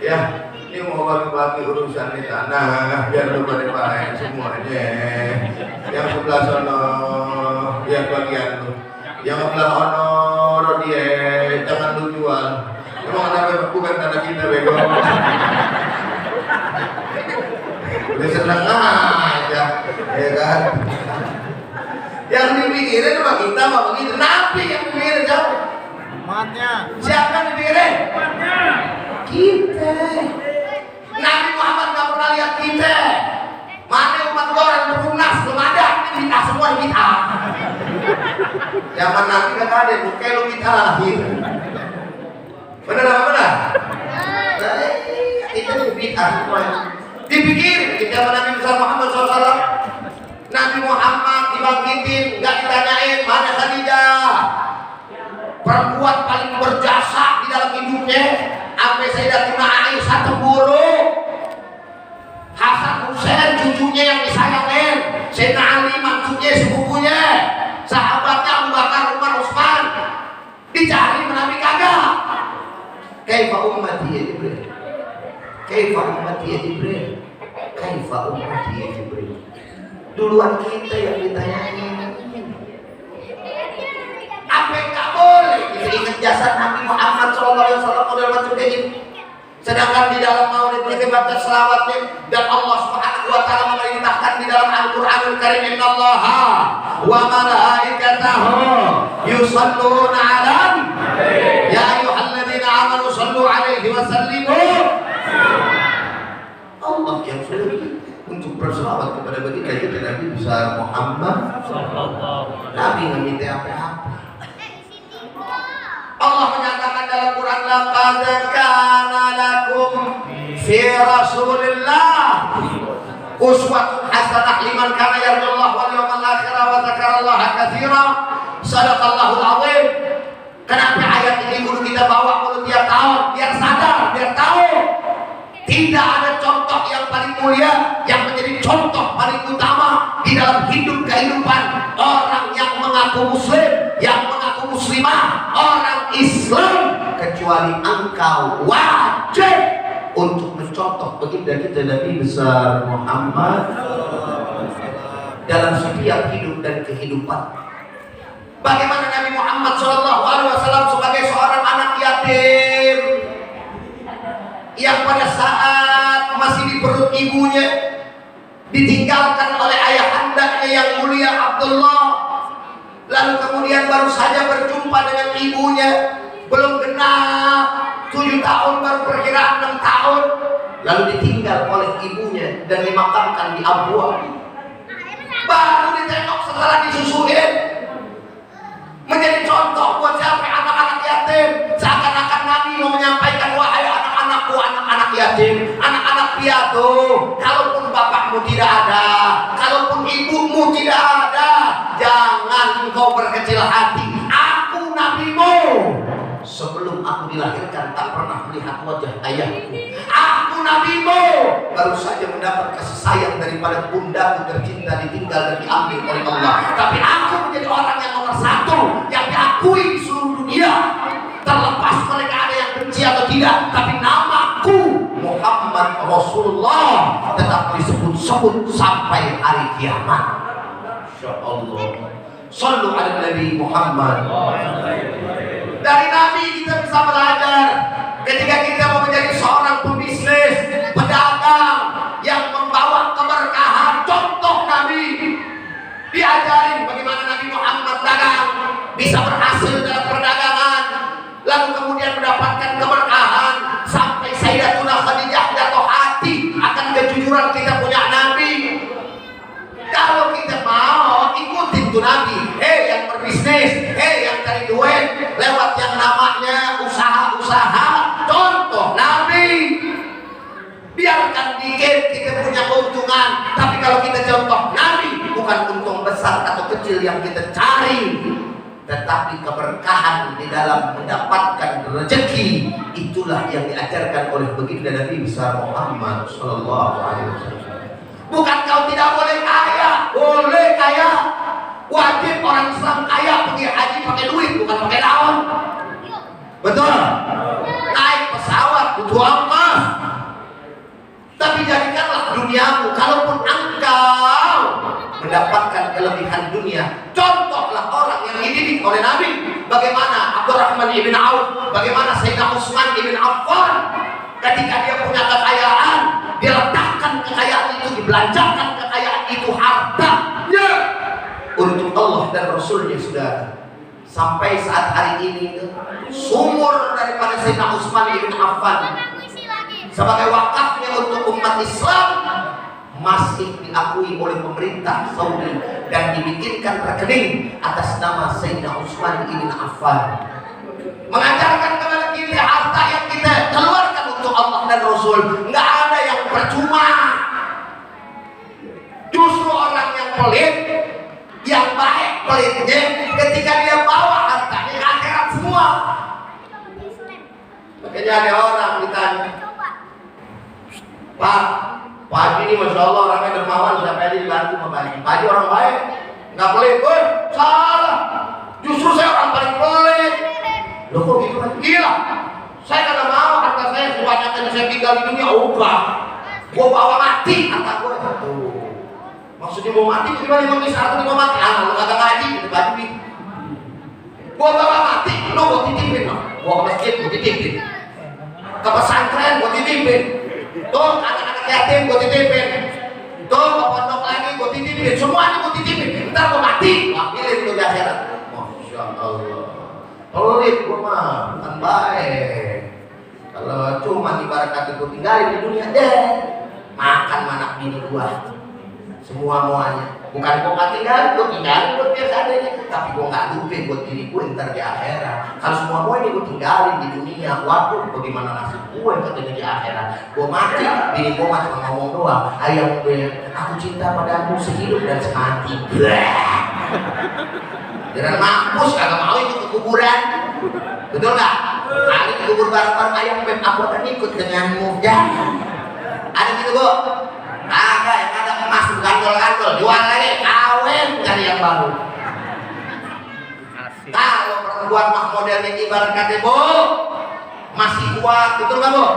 Ya, ini mau bagi-bagi urusan di tanah, biar lu pada semuanya. Yang sebelah sono, biar bagian lu. Yang sebelah ono, Rodia, jangan lu jual. Emang ada bukan tanah kita bego. Udah seneng aja, ya kan? Yang dipikirin sama kita mah begitu. Nabi yang dipikirin siapa? Umatnya. Siapa yang dipikirin? Kita. Nabi Muhammad nggak pernah lihat kita. Mana umat orang berlunas belum ada. Ini kita semua kita. Zaman Nabi nggak ada. Bukan lu kita lahir. Benar apa benar? Kita bid'ah semua. Dipikir kita Nabi besar Muhammad SAW. Nabi Muhammad di dibangkitin, nggak ditanyain mana Khadijah, perempuan paling berjasa di dalam hidupnya. Sampai Sayyidatuna Aisyah cemburu. Hasan Husain cucunya yang disayangin, Sayyidina Ali mantunya sepupunya, sahabatnya Abu Bakar, Umar, Utsman, dicari Nabi kagak. Kaifa ummati ya Jibril, kaifa ummati ya Jibril, kaifa ummati ya Jibril. Duluan kita yang ditanyain. Apa yang nggak boleh kita ingat jasad Nabi Muhammad SAW model macam kayak gini. Sedangkan di dalam maulid kita baca selawatnya, dan Allah Subhanahu wa taala memerintahkan di dalam Al-Qur'anul Karim, innallaha wa malaikatahu yusholluna 'alan ya ayyuhalladzina amanu shallu 'alaihi wa sallimu. Allah yang sudah untuk berselawat kepada baginda kita Nabi besar Muhammad. Nabi nggak minta apa-apa. Allah menyatakan dalam Quran, laqad kana lakum fi Rasulillah uswatun hasanah liman kana yarjullaha wal yawmal akhir wa dzakarallaha katsira. Shadaqallahul azim. Kenapa ayat ini guru kita bawa mulut tiap tahun biar sadar, biar tahu tidak ada contoh yang paling mulia yang menjadi contoh paling utama di dalam hidup kehidupan orang yang mengaku muslim, yang mengaku muslimah, orang Islam, kecuali engkau wajib untuk mencontoh baginda kita Nabi besar Muhammad dalam setiap hidup dan kehidupan. Bagaimana Nabi Muhammad SAW sebagai seorang anak yatim yang pada saat masih di perut ibunya ditinggalkan oleh ayahandanya yang mulia Abdullah, lalu kemudian baru saja berjumpa dengan ibunya, belum genap 7 tahun, baru perkiraan 6 tahun, lalu ditinggal oleh ibunya dan dimakamkan di Abwa. Baru ditengok setelah disusuin, menjadi contoh buat siapa anak-anak yatim. Seakan-akan Nabi mau menyampaikan, wahai anak-anakku, anak-anak yatim, anak-anak piatu, kalaupun bapakmu tidak ada, kalaupun ibumu tidak ada, jangan engkau berkecil hati. Aku nabimu. Sebelum aku dilahirkan tak pernah melihat wajah ayahku. Aku nabimu, baru saja mendapat kasih sayang daripada bundaku tercinta ditinggal dan diambil oleh Allah. Tapi aku menjadi orang yang nomor 1 yang diakui di seluruh dunia. Terlepas mereka ada yang benci atau tidak, tapi namaku Muhammad Rasulullah tetap disebut-sebut sampai hari kiamat. Insya Allah. Sallu ala Nabi Muhammad. Dari Nabi kita bisa belajar ketika kita mau menjadi seorang pembisnis, pedagang yang membawa keberkahan. Contoh Nabi, diajarin bagaimana Nabi Muhammad dagang bisa berhasil dalam perdagangan, lalu kemudian mendapatkan keberkahan sampai Sayyidatuna Khadijah jatuh hati akan kejujuran kita punya Nabi. Kalau kita mau ikutin tuh Nabi, yang berbisnis, yang cari duit lewat yang namanya usaha-usaha, contoh Nabi. Biarkan dikit kita punya keuntungan, tapi kalau kita contoh Nabi, bukan untung besar atau kecil yang kita cari, tetapi keberkahan di dalam mendapatkan rezeki. Itulah yang diajarkan oleh baginda Nabi besar Muhammad sallallahu alaihi wasallam. Bukan kau tidak boleh kaya, boleh kaya. Wajib orang Islam kaya, pergi haji pakai duit, bukan pakai daun. Betul? Naik pesawat butuh ongkos. Tapi jadikanlah duniamu, kalaupun engkau mendapatkan kelebihan dunia, contohlah orang yang dididik oleh Nabi. Bagaimana Abdurrahman ibn Auf, bagaimana Sayyidina Utsman ibn Affan, ketika dia punya kekayaan, dia letakkan kekayaan itu, dibelanjakan kekayaan itu, hartanya untuk Allah dan Rasulnya. Sudah sampai saat hari ini sumur daripada Sayyidina Utsman ibn Affan sebagai wakafnya untuk umat Islam masih diakui oleh pemerintah Saudi dan dibikinkan rekening atas nama Sayyidina Utsman ibn Affan. Mengajarkan kepada kita harta yang kita keluarkan untuk Allah dan Rasul nggak ada yang percuma. Justru orang yang pelit, Yang baik pelitnya ketika dia bawa hartanya ke akhirat semua. Makanya ada orang ditanya, Pak Haji ini Masya Allah orangnya dermawan, sampai aja dibantu sama Pak Haji. Pak Haji orang baik, nggak pelit. Salah, justru saya orang paling pelit. Loh kok gitu kan? Gila, saya kagak mau harta saya sebanyak yang saya tinggal di dunia ubah. Gua bawa mati harta gue. Maksudnya mau mati gimana? Emang bisa harta mau mati? Lu kagak ngaji gitu Pak Haji. Gua bawa mati, lu gua titipin loh. Gua ke masjid gua titipin, ke pesantren gua titipin, tuh anak-anak yatim gua titipin, tuh ke pondok lagi gua titipin, semuanya gua titipin. Ntar gua mati, wakilin lu di akhirat. Masya Allah, pelit gua mah, bukan baik. Kalau cuma ibarat kata gua tinggalin di dunia deh, makan anak bini gua, semua-muanya. Bukan gua nggak tinggalin buat biasa adanya, tapi gua nggak dupin buat diri gua ntar di akhirat. Kalau semua ini gua tinggalin di dunia, waduh bagaimana nasib gua katanya di akhirat. Gua mati, bini gua cuma ngomong doang, ayam gue, aku cinta padamu sehidup dan semati. Dan mampus kagak mau ikut ke kuburan, betul nggak? Kali kubur bareng-bareng ayam beb, aku akan ikut denganmu. Ya, ada gitu gua. Ada yang ada emas gantol-gantol, jual lagi, kawin cari yang baru. Kalau perempuan mah modelnya ibarat kata Bu, masih kuat, betul nggak Bu?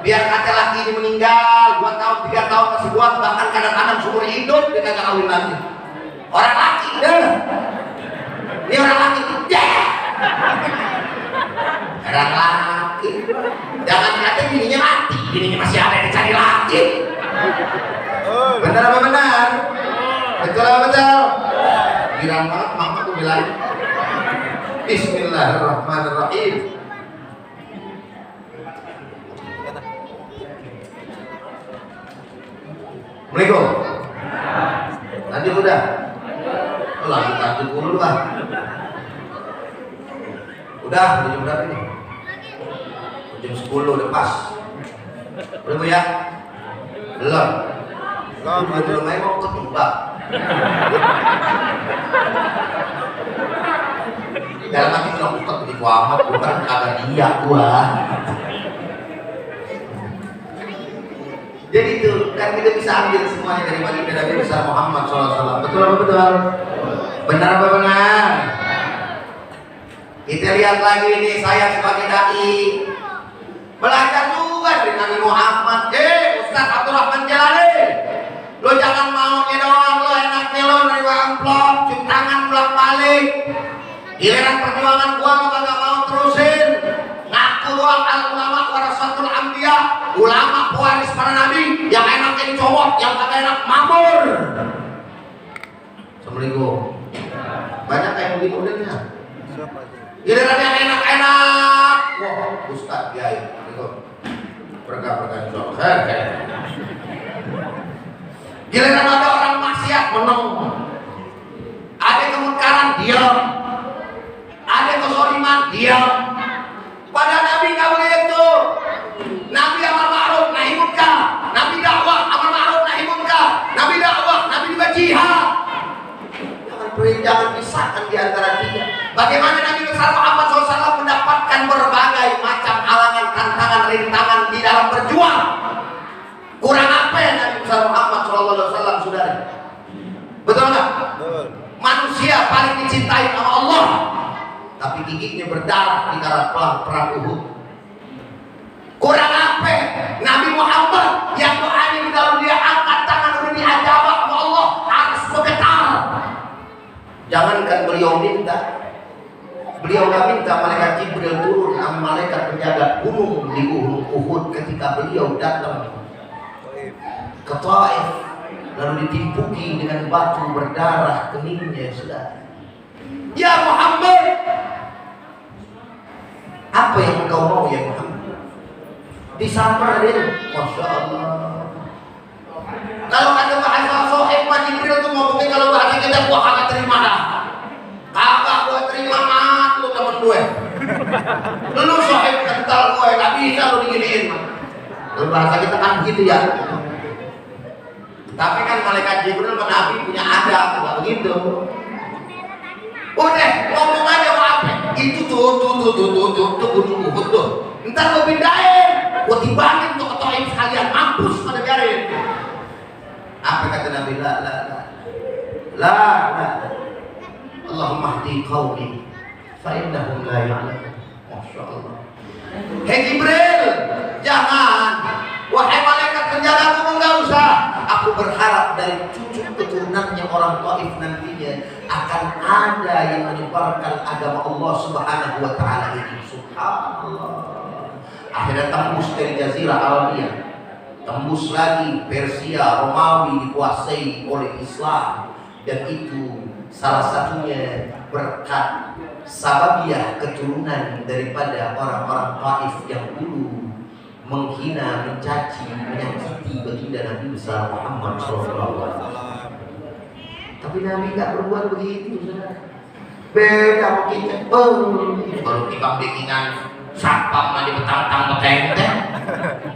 Biar kata laki ini meninggal 2 tahun, 3 tahun masih kuat, bahkan kadang-kadang seumur hidup dia kagak kawin lagi. Orang laki deh, ini orang laki deh. Orang laki, jangan kata bininya mati, bininya masih ada yang dicari laki. Benar apa benar? Betul apa betul? Girang banget mama tuh bilang Bismillahirrahmanirrahim. Assalamualaikum. Lanjut udah. Lanjut dulu lah. Udah jam berapa ini? Jam 10 udah pas. Udah Bu ya? Belum main mau ketebak. Dalam hati bilang Ustaz begitu amat, bukan kagak dia gua. Jadi itu kan kita bisa ambil semuanya dari baginda Nabi besar Muhammad SAW. Betul apa betul? Benar apa benar? Kita lihat lagi ini, saya sebagai dai belajar juga dari Nabi Muhammad. Ustaz Abdurrahman Jalali, lo jangan maunya doang, lo enaknya lo nerima amplop, cium tangan pulang balik. Giliran perjuangan gua lo kagak mau terusin. Ngaku doang al ulama warasatul anbiya, ulama pewaris para nabi, yang enaknya dicowok, yang kagak enak mamur. Assalamualaikum. Banyak kayak begini modelnya. Giliran yang enak-enak, wah Ustaz Kiai, berkah-berkah insya. Giliran ada orang maksiat menang, ada kemungkaran diam, ada kezaliman diam. Pada Nabi nggak boleh itu. Nabi amar ma'ruf nahi munkar, Nabi dakwah amar ma'ruf nahi munkar, Nabi dakwah, Nabi juga jihad. Jangan pisahkan di antara tiga. Bagaimana Nabi besar Muhammad SAW mendapatkan berbagai macam halangan, tantangan, rintangan di dalam berjuang. Kurang apa ya Nabi besar Muhammad SAW, saudara? Betul nggak? Manusia paling dicintai sama Allah, tapi giginya berdarah di kala perang Uhud. Kurang apa? Nabi Muhammad yang doanya di dalam dia angkat tangan udah diajabah sama Allah harus bergetar. Jangankan beliau minta, beliau gak minta malaikat Jibril turun sama malaikat penjaga gunung di gunung Uhud ketika beliau datang ke Taif, lalu ditimpuki dengan batu berdarah keningnya, saudara. Ya Muhammad, apa yang engkau mau ya Muhammad? Disamperin, Masya Allah. Kalau ada bahasa sohib Pak Jibril tuh ngomongin, kalau bahasa kita gua kagak terima dah. Kagak gua terima, mat lu temen gue. Lu sohib kental gue, gak bisa lu diginiin. Kalau bahasa kita kan begitu ya. Tapi kan malaikat Jibril sama Nabi punya adab, nggak begitu. Udah ngomong aja mau apa? Itu tuh gunung Uhud tuh. Ntar gue pindahin, gue timbangin tuh ke Taif sekalian, mampus pada biarin. Apa kata Nabi? La. Allahumma hdi qaumi fa innahum la ya'lamun. Masya Allah. Hei Jibril, jangan. Wahai malaikat penjagaku, enggak usah. Aku berharap dari cucu keturunannya orang Taif nantinya akan ada yang menyebarkan agama Allah Subhanahu wa taala ini. Subhanallah. Akhirnya tembus dari Jazirah Arabia, tembus lagi Persia, Romawi dikuasai oleh Islam, dan itu salah satunya berkat sababiah keturunan daripada orang-orang Taif yang dulu menghina, mencaci, menyakiti baginda Nabi besar Muhammad SAW. Tapi Nabi nggak berbuat begitu, saudara. Beda sama kita. Baru tikam bikinan satpam aja betang-tang beteng-teng.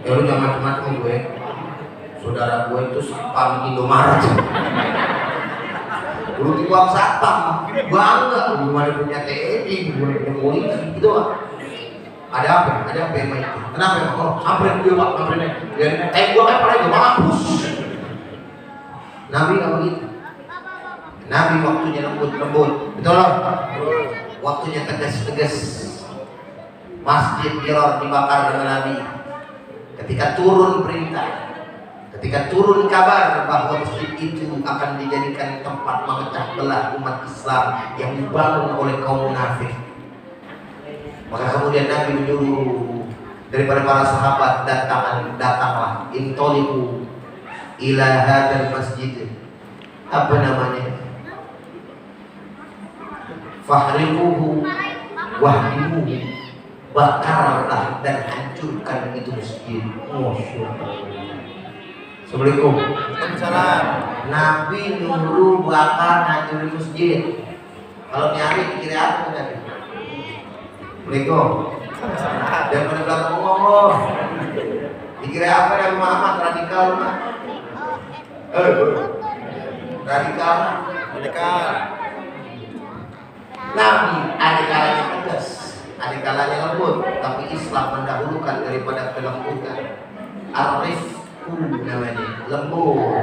Ya lu jangan macam-macam gue. Saudara gue itu satpam Indomaret. Dulu di uang satpam, bangga. Belum ada punya TNI, belum ada punya polisi, gitu lah. Ada apa yang main itu? Kenapa ya? Oh, samperin gue pak, samperin. Gue kan pada itu mampus. Nabi nggak begitu. Nabi waktunya lembut, betul loh. Waktunya tegas. Masjid Dirar dibakar dengan Nabi. Ketika turun perintah, ketika turun kabar bahwa masjid itu akan dijadikan tempat memecah belah umat Islam yang dibangun oleh kaum munafik, maka kemudian Nabi menyuruh daripada para sahabat, datanglah intoliku ila hadzal masjid, apa namanya, fahriquhu wahdimuhu, bakarlah dan hancurkan itu masjid. Assalamualaikum. Waalaikumsalam. Nabi nyuruh bakar hancurin masjid. Kalau nyari kira apa tadi? Assalamualaikum. Dan pada belakang Allah. Dikira apa Nabi Muhammad? Radikal mah. Radikal. Nabi ada kalanya tegas, ada kalanya lembut, tapi Islam mendahulukan daripada kelembutan. Arifku namanya, lembut.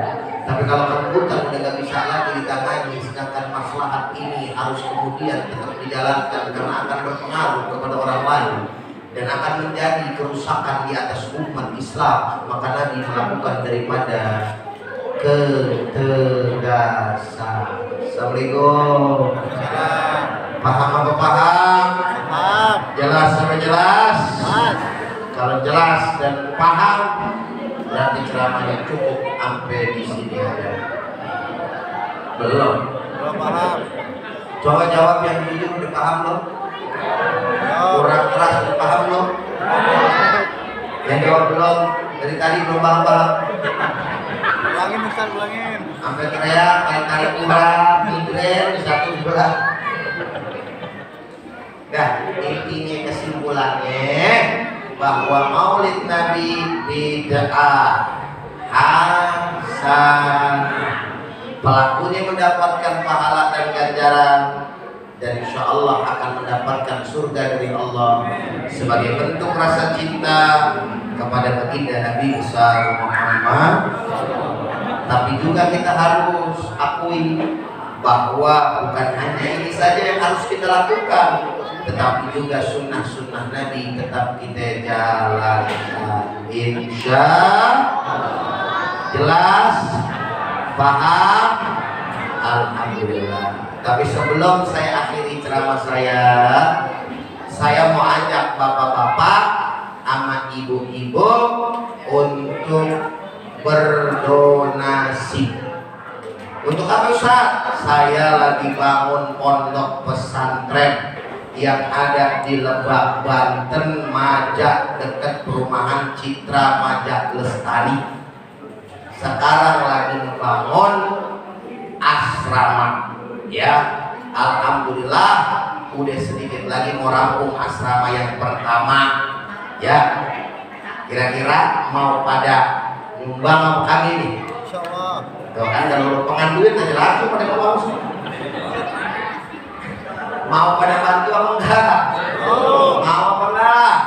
Tapi kalau kelembutan udah gak bisa lagi ditangani, sedangkan maslahat ini harus kemudian tetap dijalankan karena akan berpengaruh kepada orang lain dan akan menjadi kerusakan di atas umat Islam, maka Nabi melakukan daripada ketegasan. Assalamualaikum. Paham apa paham? Paham. Jelas sampai jelas? Mas. Kalau jelas dan paham, berarti ceramahnya cukup sampai di sini aja. Belum Paham. Coba jawab yang jujur, udah paham lo? Kurang keras, udah paham lo? Yang jawab belum, dari tadi belum paham. Ulangin Ustaz, ulangin. Sampai teriak, tarik urat, migrain di satu sebelah. Nah, intinya kesimpulannya bahwa Maulid Nabi bid'ah hasan, pelakunya mendapatkan pahala dan ganjaran, dan insya Allah akan mendapatkan surga dari Allah sebagai bentuk rasa cinta kepada baginda Nabi besar Muhammad. Tapi juga kita harus akui bahwa bukan hanya ini saja yang harus kita lakukan, tetapi juga sunnah-sunnah Nabi tetap kita jalankan. Insya Allah. Jelas? Paham? Alhamdulillah. Tapi sebelum saya akhiri ceramah saya mau ajak bapak-bapak sama ibu-ibu untuk berdonasi. Untuk apa Ustaz? Saya lagi bangun pondok pesantren yang ada di Lebak, Banten, Majak, dekat perumahan Citra Majak Lestari. Sekarang lagi membangun asrama. Ya, alhamdulillah udah sedikit lagi mau rampung asrama yang pertama. Ya, kira-kira mau pada nyumbang apa kami nih? Insyaallah. Tuh kan kalau pengen duit aja langsung pada mau semua. Mau pada bantu apa enggak? Mau apa enggak?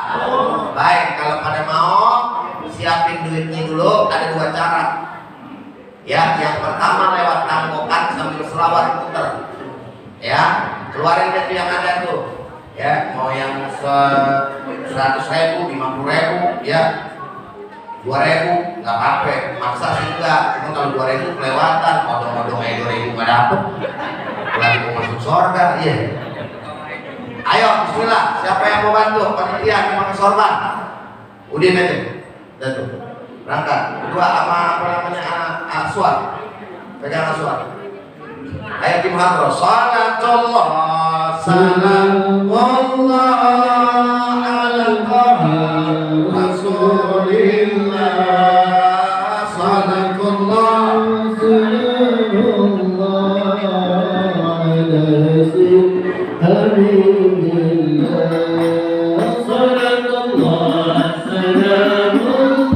Baik, kalau pada mau siapin duitnya dulu. Ada dua cara. Ya, yang pertama lewat tangkokan sambil selawat puter. Ya, keluarin duit yang ada tuh. Ya, mau yang 100.000, 50.000, ya 2.000 nggak apa-apa, maksa sih enggak. Cuma kalau 2.000 kelewatan, odong-odong aja 2.000 nggak dapet, lagi mau masuk surga, iya. Ayo, bismillah, siapa yang mau bantu? Panitia yang mau sorban, Udin aja, dan tuh, berangkat. Kedua sama apa namanya aswad, pegang aswad. Ayo tim hadroh, salatullah, salamullah ala Rasulillah, salatullah, salamullah ala Habibillah, salatullah, salamullah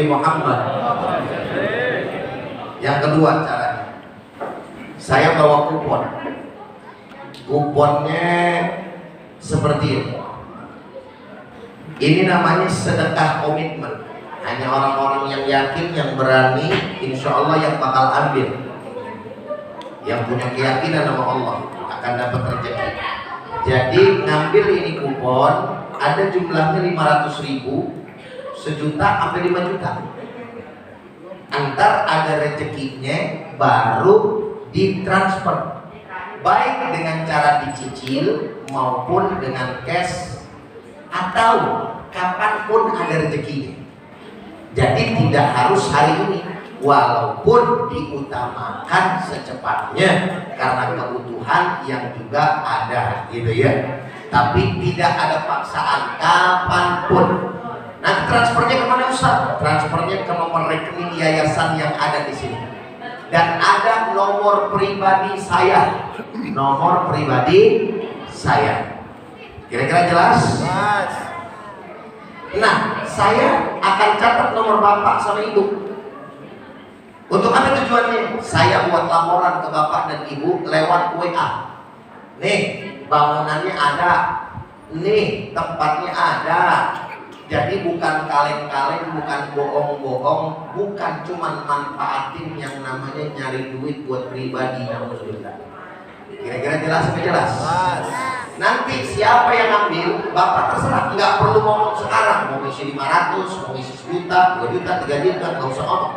Nabi Muhammad. Yang kedua caranya, saya bawa kupon. Kuponnya seperti ini. Ini namanya sedekah komitmen. Hanya orang-orang yang yakin, yang berani, insya Allah yang bakal ambil. Yang punya keyakinan sama Allah akan dapat rezeki. Jadi ngambil ini kupon, ada jumlahnya 500.000, sejuta sampai 5 juta. Antar ada rezekinya baru ditransfer, baik dengan cara dicicil maupun dengan cash atau kapanpun ada rezekinya. Jadi tidak harus hari ini, walaupun diutamakan secepatnya karena kebutuhan yang juga ada, gitu ya. Tapi tidak ada paksaan kapanpun. Nanti transfernya kemana Ustaz? Transfernya ke nomor rekening yayasan yang ada di sini. Dan ada nomor pribadi saya. Nomor pribadi saya. Kira-kira jelas? Mas. Nah, saya akan catat nomor bapak sama ibu. Untuk apa tujuannya? Saya buat laporan ke bapak dan ibu lewat WA. Nih, bangunannya ada. Nih, tempatnya ada. Jadi bukan kaleng-kaleng, bukan bohong-bohong, bukan cuma manfaatin yang namanya nyari duit buat pribadi. Kira-kira jelas apa jelas? Nanti siapa yang ngambil, bapak terserah, nggak perlu ngomong sekarang. Mau ngisi 500, mau ngisi 1 juta, 2 juta, 3 juta, nggak usah ngomong.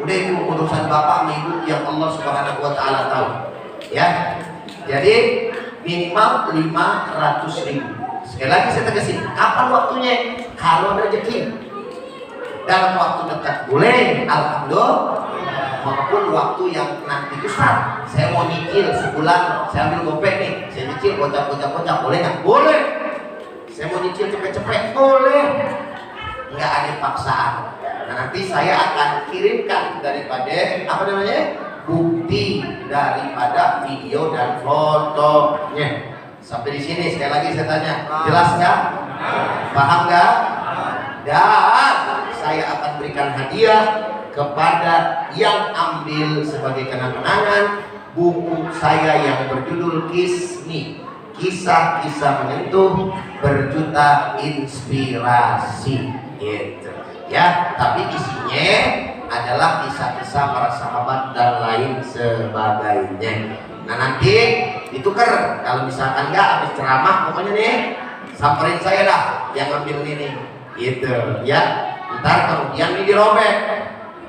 Udah itu urusan bapak sama ibu yang Allah Subhanahu wa Ta'ala tahu. Ya, jadi minimal 500.000. Sekali lagi saya tegasin, kapan waktunya? Kalau ada rezeki. Dalam waktu dekat boleh, alhamdulillah. Maupun waktu yang nanti besar. Saya mau nyicil sebulan, saya ambil gopek nih, saya nyicil kocak, boleh nggak? Boleh. Saya mau nyicil cepet-cepet, boleh. Nggak ada paksaan. Nah, nanti saya akan kirimkan daripada apa namanya, bukti daripada video dan fotonya. Sampai di sini sekali lagi saya tanya, jelas nggak? Paham nggak? Dan saya akan berikan hadiah kepada yang ambil sebagai kenang-kenangan buku saya yang berjudul Kismi, kisah-kisah menyentuh berjuta inspirasi, gitu ya. Tapi isinya adalah kisah-kisah para sahabat dan lain sebagainya. Nah, nanti ditukar. Kalau misalkan nggak habis ceramah, pokoknya nih samperin saya dah yang ambil ini, gitu ya. Ntar kemudian ini dirobek,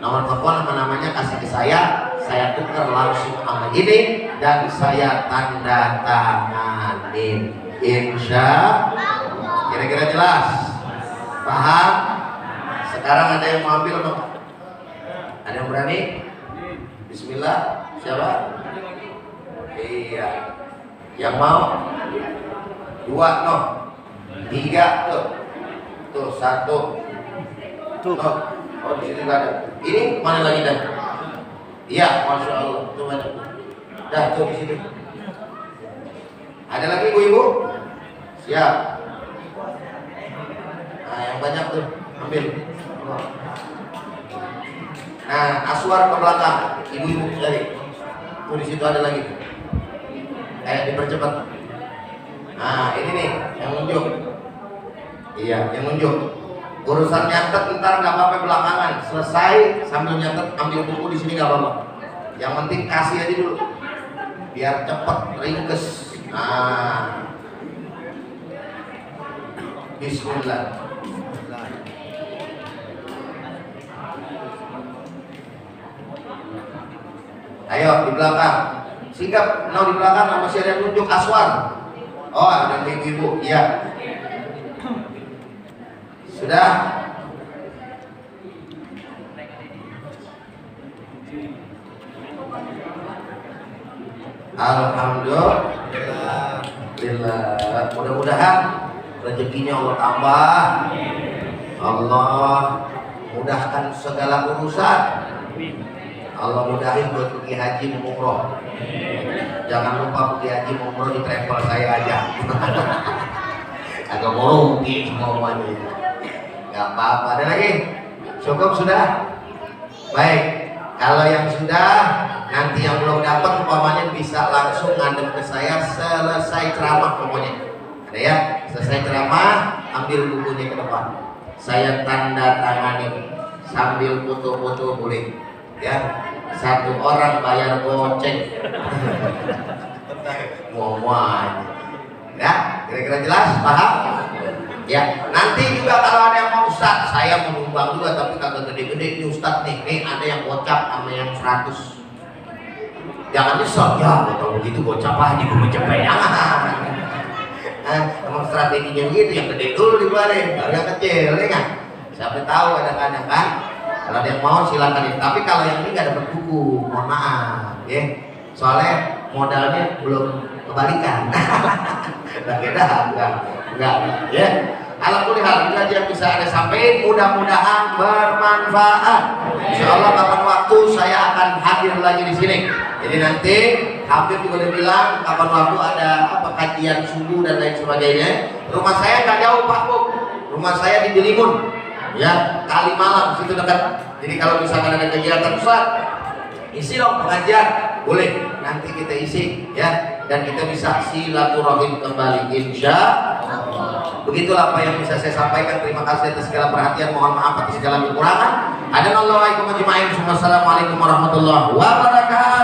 nomor telepon namanya kasih ke saya tukar langsung sama ini dan saya tanda tanganin, insya Allah. Kira-kira jelas? Paham? Sekarang ada yang mau ambil atau? Ada yang berani? Bismillah. Siapa? Iya. Yang mau? 2 no. 3 tuh. Tuh 1. Tuh. Oh, di sini nggak ada. Ini mana lagi dah? Iya, masya Allah. Tuh mana? Dah tuh di sini. Ada lagi ibu-ibu? Siap. Nah, yang banyak tuh ambil. Nah, aswar ke belakang. Ibu-ibu dari. Tuh di situ ada lagi. Dipercepat. Nah, ini nih yang nunjuk. Iya, yang nunjuk. Urusan nyatet ntar nggak apa-apa belakangan, selesai sambil nyatet ambil buku di sini nggak apa-apa. Yang penting kasih aja dulu, biar cepet ringkes. Nah, Bismillah. Ayo di belakang, sigap. Di belakang masih ada yang nunjuk aswan. Oh, ada ibu-ibu, iya. Sudah? Alhamdulillah. Mudah-mudahan rezekinya Allah tambah. Allah mudahkan segala urusan. Allah mudahin buat pergi haji mau umroh. Jangan lupa pergi haji mau umroh di travel saya aja. Agak mau rugi semuanya. Gak apa-apa. Ada lagi? Cukup sudah? Baik. Kalau yang sudah, nanti yang belum dapat umpamanya bisa langsung ngadep ke saya selesai ceramah pokoknya. Ada ya? Selesai ceramah, ambil bukunya ke depan. Saya tanda tangani sambil foto-foto boleh. Ya. Satu orang bayar goceng. Muah-muah. Ya, kira-kira jelas, paham? Ya, nanti juga kalau ada yang mau Ustaz, saya mau nyumbang juga tapi kagak gede-gede nih Ustaz nih ada yang gocap sama yang 100. Jangan nyesel, ya kalau begitu gocap aja gue mencepeang. Emang strateginya gitu, yang gede dulu dibalik, baru yang kecil, ya kan? Siapa tahu kadang-kadang kan? Kalau ada yang mau silakan. Tapi kalau yang ini nggak dapat buku, mohon maaf, ya. Soalnya modalnya belum kebalikan. Enggak, ya. Alhamdulillah itu aja yang bisa ada sampaikan. Mudah-mudahan bermanfaat. Insya Allah kapan waktu saya akan hadir lagi di sini. Jadi nanti Habib juga udah bilang kapan waktu ada kajian subuh dan lain sebagainya. Rumah saya nggak jauh Pak Bu. Rumah saya di Jelimun. Ya, kali malam situ dekat. Jadi kalau misalkan ada kegiatan Ustaz, isi dong pengajian, boleh. Nanti kita isi ya, dan kita bisa silaturahim kembali insya Allah. Begitulah apa yang bisa saya sampaikan. Terima kasih atas segala perhatian. Mohon maaf atas segala kekurangan. Assalamualaikum warahmatullahi wabarakatuh.